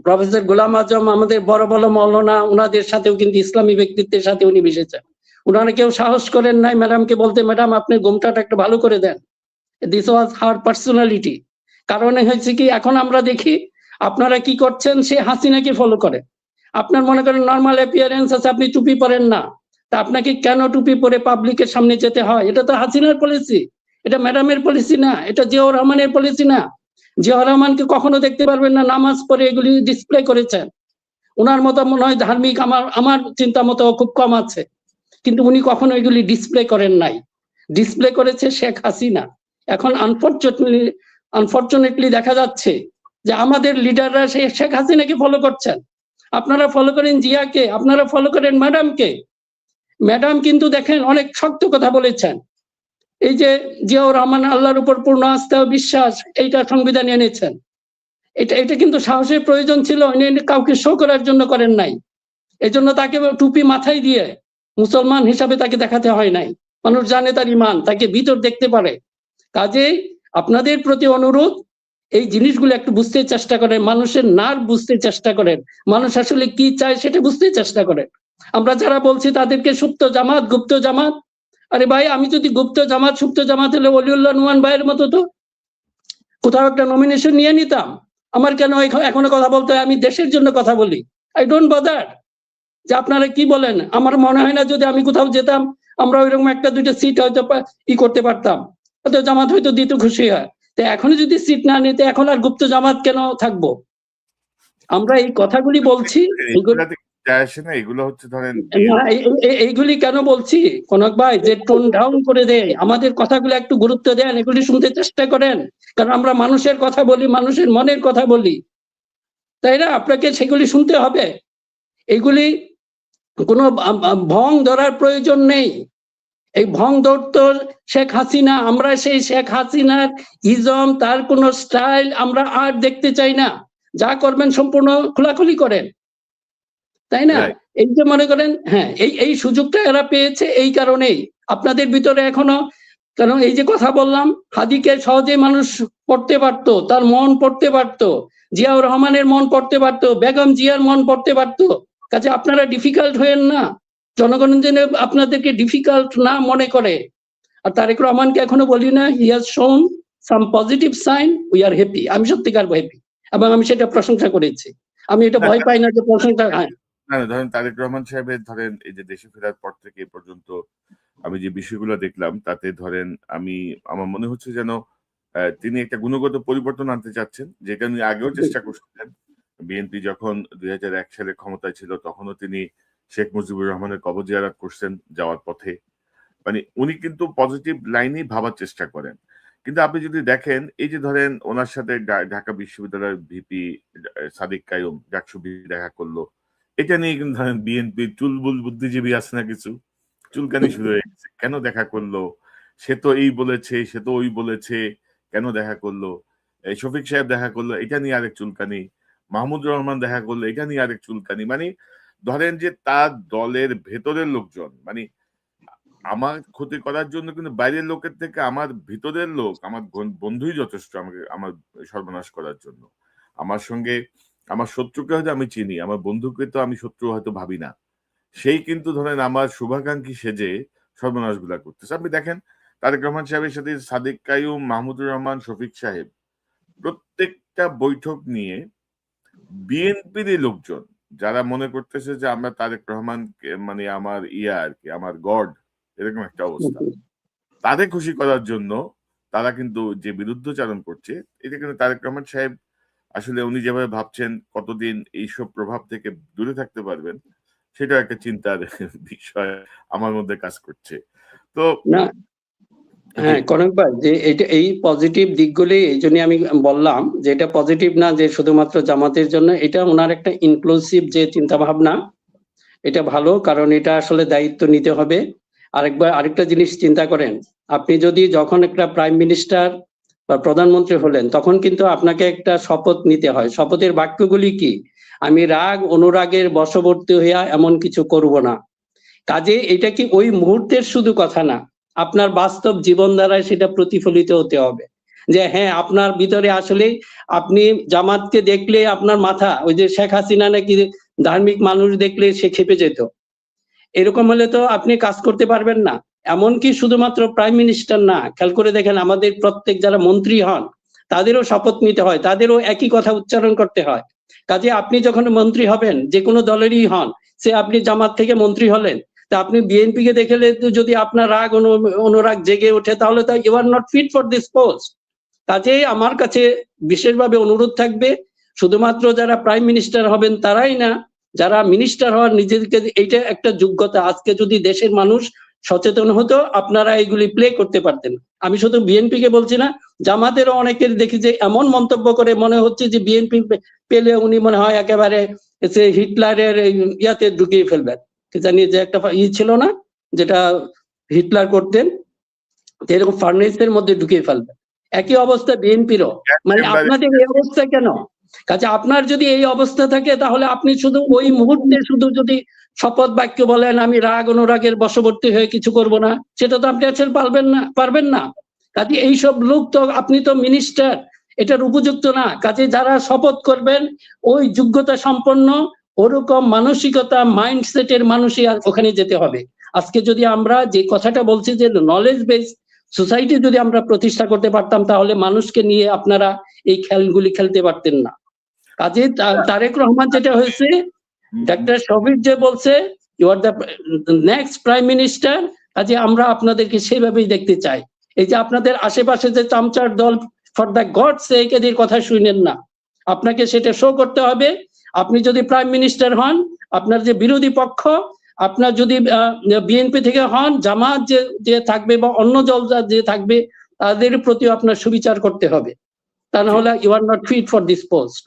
প্রফেসর গোলাম আজম, আমাদের বড় বড় মৌলানা, ওনাদের সাথেও কিন্তু ইসলামী ব্যক্তিত্বের সাথে উনি মিশেছেন। ওনারা কেউ সাহস করেন নাই ম্যাডামকে বলতে, ম্যাডাম আপনি ঘুমটাটা একটু ভালো করে দেন। This was her personality. কারণে হয়েছে কি, এখন আমরা দেখি আপনারা কি করছেন, সে হাসিনাকে ফলো করে। আপনার মনে করেন নর্মাল অ্যাপিয়ারেন্স আছে, আপনি টুপি পরেন না, তা আপনাকে কেন টুপি পরে পাবলিকের সামনে যেতে হয়? এটা তো হাসিনার পলিসি, এটা ম্যাডামের পলিসি না, এটা জিয়াউর রহমানের পলিসি না। জিয়াউর রহমানকে কখনো দেখতে পারবেন না নামাজ পড়ে এগুলি ডিসপ্লে করেছেন। ওনার মতো মনে হয় ধার্মিক আমার চিন্তা মতো খুব কম আছে, কিন্তু উনি কখনো এগুলি ডিসপ্লে করেন নাই। ডিসপ্লে করেছে শেখ হাসিনা। এখন আনফরচুনেটলি দেখা যাচ্ছে যে আমাদের লিডাররা শেখ হাসিনাকে ফলো করছেন। আপনারা ফলো করেন জিয়াকে, আপনারা ফলো করেন ম্যাডামকে। ম্যাডাম কিন্তু দেখেন অনেক শক্ত কথা বলেছেন। এই যে জিয়াউর রহমান আল্লাহর উপর পূর্ণ আস্থা ও বিশ্বাস, এইটা সংবিধানে এনেছেন। এটা কিন্তু সাহসের প্রয়োজন ছিল, কাউকে শো করার জন্য করেন নাই। এজন্য তাকে টুপি মাথায় দিয়ে মুসলমান হিসাবে তাকে দেখাতে হয় নাই। মানুষ জানে তার ইমান, তাকে ভিতর দেখতে পারে। কাজেই আপনাদের প্রতি অনুরোধ, এই জিনিসগুলো একটু বুঝতে চেষ্টা করেন, মানুষের নার্ভ বুঝতে চেষ্টা করেন, মানুষ আসলে কি চায় সেটা বুঝতে চেষ্টা করেন। আমরা যারা বলছি তাদেরকে সুপ্ত জামাত, গুপ্ত জামাত, আরে ভাই আমি যদি গুপ্ত জামাত সুপ্ত জামাত হলে ওলিউল্লাহ নুমান ভাইয়ের মতো তো কোথাও একটা নমিনেশন নিয়ে নিতাম। আমার কেন এখনো কথা বলতে হয়? আমি দেশের জন্য কথা বলি, আই ডোন্ট বদার যে আপনারা কি বলেন। আমার মনে হয় না যদি আমি কোথাও যেতাম আমরা ওইরকম একটা দুইটা সিট হয়তো করতে পারতাম, হয়তো জামাত হয়তো দিতে খুশি হয়। তো এখনো যদি সিট না নিতে, এখন আর গুপ্ত জামাত কেন থাকবো? আমরা এই কথাগুলি বলছি, এগুলো হচ্ছে ধরেন এইগুলি কেন বলছি কনক ভাই, যে টোন ডাউন করে দেয়, আমাদের কথাগুলো একটু গুরুত্ব দেন, এগুলি শুনতে চেষ্টা করেন, কারণ আমরা মানুষের কথা বলি, মানুষের মনের কথা বলি, তাই না? আপনাকে সেগুলি শুনতে হবে। এইগুলি কোনো ভং ধরার প্রয়োজন নেই। এই ভং ধরতো শেখ হাসিনা, আমরা সেই শেখ হাসিনার ইজম, তার কোন স্টাইল আমরা আর দেখতে চাই না। যা করবেন সম্পূর্ণ খোলাখুলি করেন, তাই না? এই যে মনে করেন, হ্যাঁ, এই সুযোগটা এরা পেয়েছে এই কারণেই। আপনাদের ভিতরে এখনো, কারণ এই যে কথা বললাম, হাদিকে সহজে মানুষ পড়তে পারতো, তার মন পড়তে পারতো, জিয়াউর রহমানের মন পড়তে পারতো, বেগম জিয়ার মন পড়তে পারতো। কাজে আপনারা ডিফিকাল্ট হয়েন না, জনগণ যেন আপনাদেরকে ডিফিকাল্ট না মনে করে। আর তারেক রহমানকে এখনো বলি না, he has shown some positive sign, we are happy. আমি সত্যিকার হ্যাপি, এবং আমি সেটা প্রশংসা করেছি। আমি এটা ভয় পাই না যে প্রশংসা। ধরেন তারেক রহমান সাহেবের ধরেন এই যে দেশে ফেরার পর থেকে এ পর্যন্ত আমি যে বিষয়গুলো দেখলাম তাতে ধরেন আমার মনে হচ্ছে যেন তিনি একটা গুণগত পরিবর্তন আনতে চাচ্ছেন, যেটা উনি আগেও চেষ্টা করছিলেন। বিএনপি যখন 2001 সালে ক্ষমতায় ছিল তখনও তিনি শেখ মুজিবুর রহমানের কবর জিয়ারত করছেন যাওয়ার পথে। মানে উনি কিন্তু পজিটিভ লাইনেই ভাবার চেষ্টা করেন। কিন্তু আপনি যদি দেখেন এই যে ধরেন ওনার সাথে ঢাকা বিশ্ববিদ্যালয়ের ভিপি সাদিক কায়ুম ডাকসু দেখা করলো, এটা নিয়ে কিন্তু ধরেন বিএনপির চুলবুল বুদ্ধিজীবী আছে না কিছু, চুলকানি শুরু হয়ে গেছে। কেন দেখা করলো? সে তো এই বলেছে, সে তো ওই বলেছে, কেন দেখা করলো? এই শফিক সাহেব দেখা করলো, এটা নিয়ে আরেক চুলকানি। মাহমুদুর রহমান দেখা করলো, এটা নিয়ে আরেক চুলকানি। মানে ধরেন যে তার দলের ভেতরের লোকজন, মানে আমার ক্ষতি করার জন্য কিন্তু বাইরের লোকের থেকে আমার ভিতরের লোক, আমার বন্ধুই যথেষ্ট আমাকে আমার সর্বনাশ করার জন্য। আমার সঙ্গে আমার শত্রুকে হয়তো আমি চিনি, আমার বন্ধুকে তো আমি শত্রু হয়তো ভাবি না। সেই কিন্তু ধরেন আমার শুভাকাঙ্ক্ষী সেজে সর্বনাশ গুলা করতেছে। আপনি দেখেন তারেক রহমান সাহেবের সাথে সাদিক কাইয়ুম, মাহমুদুর রহমান, শফিক সাহেব প্রত্যেকটা বৈঠক নিয়ে বিএনপির লোকজন যারা মনে করতেছে যে আমরা তারেক রহমান মানে আমার আর কি আমার গড, এরকম একটা অবস্থা, তাদের খুশি করার জন্য তারা কিন্তু যে বিরুদ্ধচারণ করছে, এটা কিন্তু তারেক রহমান সাহেব আসলে উনি যেভাবে ভাবছেন কতদিন এইসব প্রভাব থেকে দূরে থাকতে পারবেন, সেটা একটা চিন্তার বিষয় আমার মধ্যে কাজ করছে। তো না, হ্যাঁ কনক ভাই, যে এটা এই পজিটিভ দিকগুলি এই জন্য আমি বললাম যে এটা পজিটিভ না যে শুধুমাত্র জামাতের জন্য, এটা ওনার একটা ইনক্লুসিভ যে চিন্তা ভাবনা, এটা ভালো, কারণ এটা আসলে দায়িত্ব নিতে হবে। আরেকটা জিনিস চিন্তা করেন, আপনি যদি যখন একটা প্রাইম মিনিস্টার বা প্রধানমন্ত্রী হলেন, তখন কিন্তু আপনাকে একটা শপথ নিতে হয়। শপথের বাক্যগুলি কি? আমি রাগ অনুরাগের বশবর্তী হইয়া এমন কিছু করব না। কাজে এটা কি ওই মুহূর্তের শুধু কথা না, আপনার বাস্তব জীবন দ্বারা সেটা প্রতিফলিত হতে হবে। যে হ্যাঁ, আপনার ভিতরে আসলে আপনি জামাতকে দেখলে আপনার মাথা, ওই যে শেখ হাসিনা নাকি ধার্মিক মানুষ দেখলে সে খেপে যেত, এরকম হলে তো আপনি কাজ করতে পারবেন না। এমনকি শুধুমাত্র প্রাইম মিনিস্টার না, খেয়াল করে দেখেন আমাদের প্রত্যেক যারা মন্ত্রী হন তাদেরও শপথ নিতে হয়, তাদেরও একই কথা উচ্চারণ করতে হয়। কাজে আপনি যখন মন্ত্রী হবেন, যে কোনো দলেরই হন, সে আপনি জামাত থেকে মন্ত্রী হলেন, তা আপনি বিএনপি কে দেখলে যদি আপনার রাগ অনুরাগ জেগে ওঠে, তাহলে তো you are not fit for this post. কাজেই আমার কাছে বিশেষভাবে অনুরোধ থাকবে, শুধুমাত্র যারা প্রাইম মিনিস্টার হবেন তারাই না, যারা মিনিস্টার হওয়ার নিজেদেরকে, এইটা একটা যোগ্যতা। আজকে যদি দেশের মানুষ সচেতন হতো, আপনারা এগুলি প্লে করতে পারতেন। আমি শুধু বিএনপি কে বলছি না, জামাতেরও অনেকের দেখি যে এমন মন্তব্য করে মনে হচ্ছে যে বিএনপি পেলে উনি মনে হয় একেবারে হিটলারের ইয়াতে ঢুকিয়ে ফেলবেন। জানি যে একটা ছিল না, যেটা হিটলার করতেন, এরকম ফার্নেসের মধ্যে ঢুকিয়ে ফেলবেন। একই অবস্থা বিএনপিরও। মানে আপনাদের এই অবস্থা কেন? কাজে আপনার যদি এই অবস্থা থাকে, তাহলে আপনি শুধু ওই মুহূর্তে শুধু যদি শপথ বাক্য বলেন আমি রাগ অনুরাগের বশবর্তী হয়ে কিছু করব না, সেটা তো আপনি আছেন পারবেন না। কাজে এইসব লোক তো, আপনি তো মিনিস্টার, এটার উপযুক্ত না। কাজে যারা শপথ করবেন ওই যোগ্যতা সম্পন্ন, ওরকম মানসিকতা মাইন্ডসেটের মানুষই ওখানে যেতে হবে। আজকে যদি আমরা যে কথাটা বলছি যে নলেজ বেস সোসাইটি যদি আমরা প্রতিষ্ঠা করতে পারতাম, তাহলে মানুষকে নিয়ে আপনারা এই খেলগুলি খেলতে পারতেন না। কাজে তারেক রহমান যেটা হয়েছে, ডাক্তার শফিক যে বলছে you are the next prime minister, কাজে আমরা আপনাদেরকে সেভাবেই দেখতে চাই। এই যে আপনাদের আশেপাশে যে চামচার দল, ফর দ্য গড সেক এদের কথা শুনেন না, আপনাকে সেটা শো করতে হবে। আপনি যদি প্রাইম মিনিস্টার হন, আপনার যে বিরোধী পক্ষ, আপনার যদি বিএনপি থেকে হন, জামাত যে থাকবে বা অন্য দল যে থাকবে, তাদের প্রতি আপনার সুবিচার করতে হবে, তা না হলে you are not fit for this post.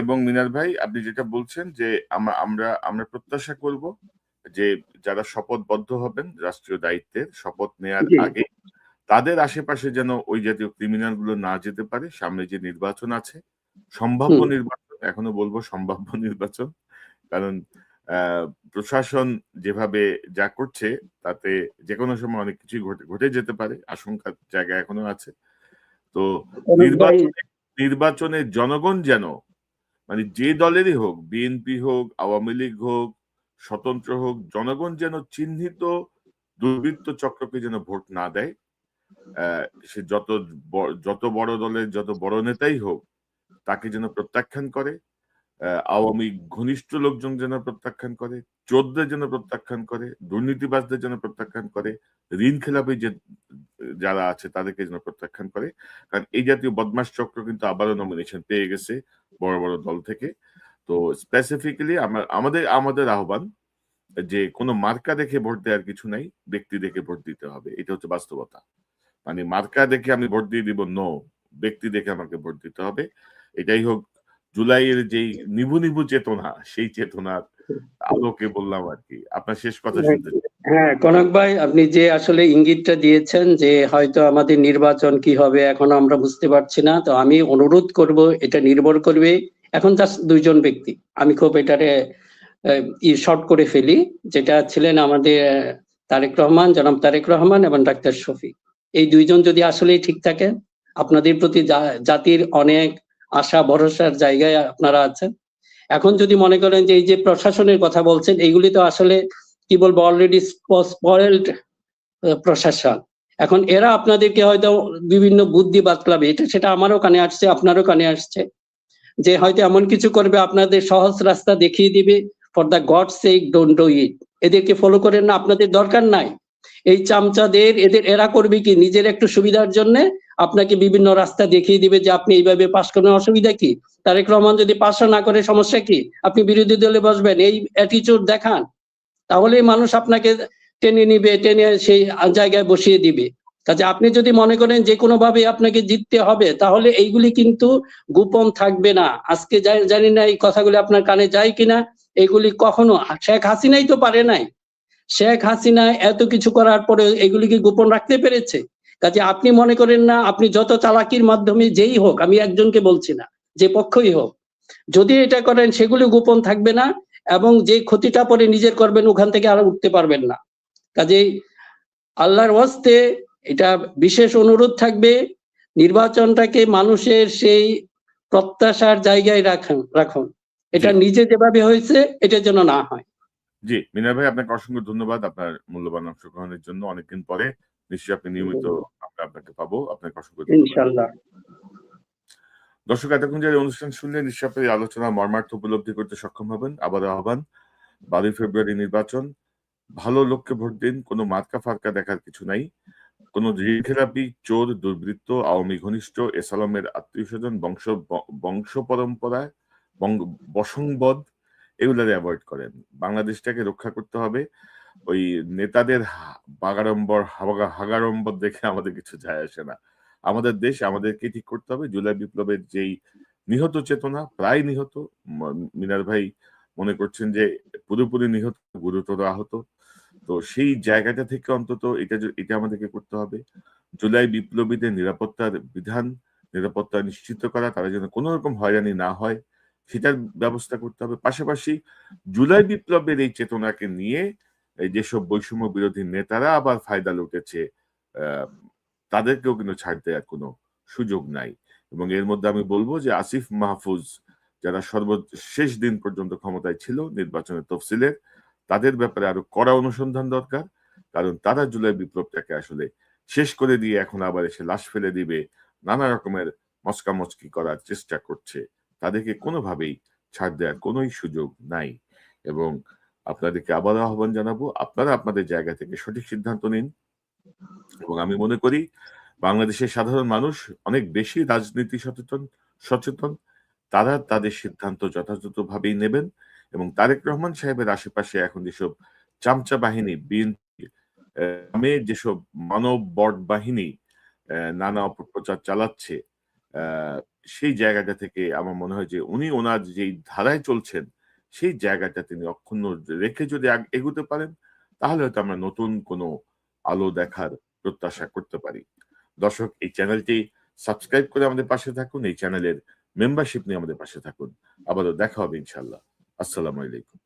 এবং মিনার ভাই, আপনি যেটা বলছেন যে আমরা প্রত্যাশা করব যে যারা শপথবদ্ধ হবেন রাষ্ট্রীয় দায়িত্বের শপথ নেয়ার আগে, তাদের আশেপাশে যেন ওই জাতীয় ক্রিমিনাল গুলো না যেতে পারে। সামনে যে নির্বাচন আছে, সম্ভাব্য নির্বাচন, এখনো বলবো সম্ভাব্য নির্বাচন, কারণ প্রশাসন যেভাবে যা করছে তাতে যে কোনো সময় অনেক কিছুই ঘটে যেতে পারে, আশঙ্কার জায়গা এখনো আছে। তো নির্বাচনে জনগণ যেন, মানে যে দলেরই হোক, বিএনপি হোক, আওয়ামী লীগ হোক, স্বতন্ত্র হোক, জনগণ যেন চিহ্নিত দুর্বৃত্ত চক্রকে যেন ভোট না দেয়। সে যত বড় দলের যত বড় নেতাই হোক, তাকে যেন প্রত্যাখ্যান করে। আওয়ামী ঘনিষ্ঠ লোকজন যেন প্রত্যাখ্যান করে, চোরদের যেন প্রত্যাখ্যান করে, দুর্নীতিবাজদের যেন প্রত্যাখ্যান করে, ঋণ খেলাপি যারা আছে তাদেরকে যেন প্রত্যাখ্যান করে। কারণ এই জাতীয় বদমাশ চক্র কিন্তু আবারও নমিনেশন পেয়ে গেছে বড় বড় দল থেকে। তো স্পেসিফিক্যালি আমাদের আহ্বান যে কোনো মার্কা দেখে ভোট দেওয়ার কিছু নাই, ব্যক্তি দেখে ভোট দিতে হবে। এটা হচ্ছে বাস্তবতা। মানে মার্কা দেখে আমি ভোট দিয়ে দিব, নো, ব্যক্তি দেখে আমাকে ভোট দিতে হবে। এটাই হোক জুলাইয়ের যেই নিভু চেতনা, সেই চেতনার আলোকে বললাম আর কি। আপনার শেষ কথা শুনতে চাই। হ্যাঁ কনক ভাই, আপনি যে আসলে ইঙ্গিতটা দিয়েছেন যে হয়তো আমাদের নির্বাচন কি হবে এখনো আমরা বুঝতে পারছি না, তো আমি অনুরোধ করব, এটা নির্ভর করবে এখন জাস্ট দুইজন ব্যক্তি। আমি খুব এটারে শর্ট করে ফেলি, যেটা ছিলেন আমাদের তারেক রহমান, জনাব তারেক রহমান এবং ডাক্তার শফিক, এই দুইজন যদি আসলেই ঠিক থাকে, আপনাদের প্রতি জাতির অনেক আশা ভরসার জায়গায় আপনারা আছেন। এখন যদি মনে করেন যে এই যে প্রশাসনের কথা বলছেন, এইগুলি তো আসলে কি বলবো, অলরেডি স্পয়েলড প্রশাসন। এখন এরা আপনাদেরকে হয়তো বিভিন্ন বুদ্ধি বাতলাবে, এটা সেটা আমারও কানে আসছে, আপনারও কানে আসছে, যে হয়তো এমন কিছু করবে, আপনাদের সহজ রাস্তা দেখিয়ে দিবে, for the God sake don't do it, এদেরকে ফলো করেন না, আপনাদের দরকার নাই। এই চামচাদের এরা করবে কি, নিজের একটু সুবিধার জন্য আপনাকে বিভিন্ন রাস্তা দেখিয়ে দিবে যে আপনি এইভাবে পাশ করেন, অসুবিধা কি? তারেক রহমান যদি পাশও না করে সমস্যা কি? আপনি বিরোধী দলে বসবেন, এই অ্যাটিটিউড দেখান, তাহলে মানুষ আপনাকে টেনে নিবে, টেনে সেই জায়গায় বসিয়ে দিবে। কাজে আপনি যদি মনে করেন যে কোনো ভাবে আপনাকে জিততে হবে, তাহলে এইগুলি কিন্তু গোপন থাকবে না। আজকে জানি না এই কথাগুলি আপনার কানে যায় কিনা, এগুলি কখনো শেখ হাসিনাই তো পারে নাই। শেখ হাসিনা এত কিছু করার পরে এগুলি কি গোপন রাখতে পেরেছে? কাজে আপনি মনে করেন না, আপনি যত চালাকির মাধ্যমে যেই হোক, আমি একজনকে বলছি না, যে পক্ষই হোক, যদি এটা করেন সেগুলি গোপন থাকবে না, এবং যে ক্ষতিটা পরে নিজের করবেন ওখান থেকে আর উঠতে পারবেন না। কাজেই আল্লাহর ওয়াস্তে এটা বিশেষ অনুরোধ থাকবে, নির্বাচনটাকে মানুষের সেই প্রত্যাশার জায়গায় রাখুন। এটা নিজে যেভাবে হয়েছে এটা যেন না হয়। জি, মিনার ভাই, আপনাকে অসংখ্য ধন্যবাদ আপনার মূল্যবান অংশগ্রহণের জন্য। অনেকদিন পরে নিশ্চয়ই আপনি নিয়মিত আমরা আপনাকে পাবো। আপনাকে অসংখ্য ধন্যবাদ। ইনশাআল্লাহ। দর্শক, এতক্ষণ যে অনুষ্ঠান শুনলেন, নিশ্চয়ই আপনি আলোচনা মর্মার্থ উপলব্ধি করতে সক্ষম হবেন। আবার আহ্বান, 12 ফেব্রুয়ারি নির্বাচন, ভালো লোককে ভোট দিন, কোনো মার্কা ফার্কা দেখার কিছু নাই। কোন ঋণখেলাপি, চোর, দুর্বৃত্ত, আওয়ামী ঘনিষ্ঠ, এসালামের আত্মীয় স্বজন, বংশ পরম্পরায় বসংবদ, এগুলারে অ্যাভয়েড করেন। বাংলাদেশটাকে রক্ষা করতে হবে। ওই নেতাদের হাগাড়ম্বর দেখে আমাদের কিছু যায় আসে না। আমাদের দেশ আমাদেরকে ঠিক করতে হবে। জুলাই বিপ্লবের যেই নিহত চেতনা, প্রায় নিহত, মিনার ভাই মনে করছেন যে পুরোপুরি নিহত, গুরুতর আহত, তো সেই জায়গাটা থেকে অন্তত এটা আমাদেরকে করতে হবে। জুলাই বিপ্লবীদের নিরাপত্তা নিশ্চিত করা, তারা যেন কোনো রকম হয়রানি না হয় সেটার ব্যবস্থা করতে হবে। পাশাপাশি জুলাই বিপ্লবের এই চেতনাকে নিয়ে এই যেসব বৈষম্য বিরোধী নেতারা আবার ফায়দা লুটেছে, তাদেরকেও কিন্তু ছাড় দেওয়ার কোনো সুযোগ নাই। এবং এর মধ্যে আমি বলবো যে আসিফ মাহফুজ, যারা সর্বশেষ দিন পর্যন্ত ক্ষমতায় ছিল নির্বাচনের তফসিলের, তাদের ব্যাপারে আরো কড়া অনুসন্ধান দরকার। কারণ তারা জুলাই বিপ্লবটাকে আসলে শেষ করে দিয়ে এখন আবার এসে লাশ ফেলে দিবে, নানা রকমের মস্কামস্কি করার চেষ্টা করছে। তাদেরকে কোনোভাবেই ছাড় দেওয়ার কোনোই সুযোগ নাই। এবং আপনাদেরকে আবার আহ্বান জানাবো, আপনারা আপনাদের জায়গা থেকে সঠিক সিদ্ধান্ত নিন। এবং আমি মনে করি বাংলাদেশের সাধারণ মানুষ অনেক বেশি রাজনীতি সচেতন। তারা তাদের সিদ্ধান্ত যথাযথভাবেই নেবেন। এবং তারেক রহমান সাহেবের আশেপাশে এখন যেসব চামচা বাহিনী, বিএনপি নামে যেসব মানব বট বাহিনী নানা অপপ্রচার চালাচ্ছে, সেই জায়গাটা থেকে আমার মনে হয় যে উনি ওনার যেই ধারায় চলছেন সেই জায়গাটা তিনি অক্ষুণ্ণ রেখে যদি এগোতে পারেন, তাহলে হয়তো আমরা নতুন কোনো আলো দেখার প্রত্যাশা করতে পারি। দর্শক, এই চ্যানেলটি সাবস্ক্রাইব করে আমাদের পাশে থাকুন, এই চ্যানেলের মেম্বারশিপ নিয়ে আমাদের পাশে থাকুন। আবারও দেখা হবে ইনশাল্লাহ। আসসালামু আলাইকুম।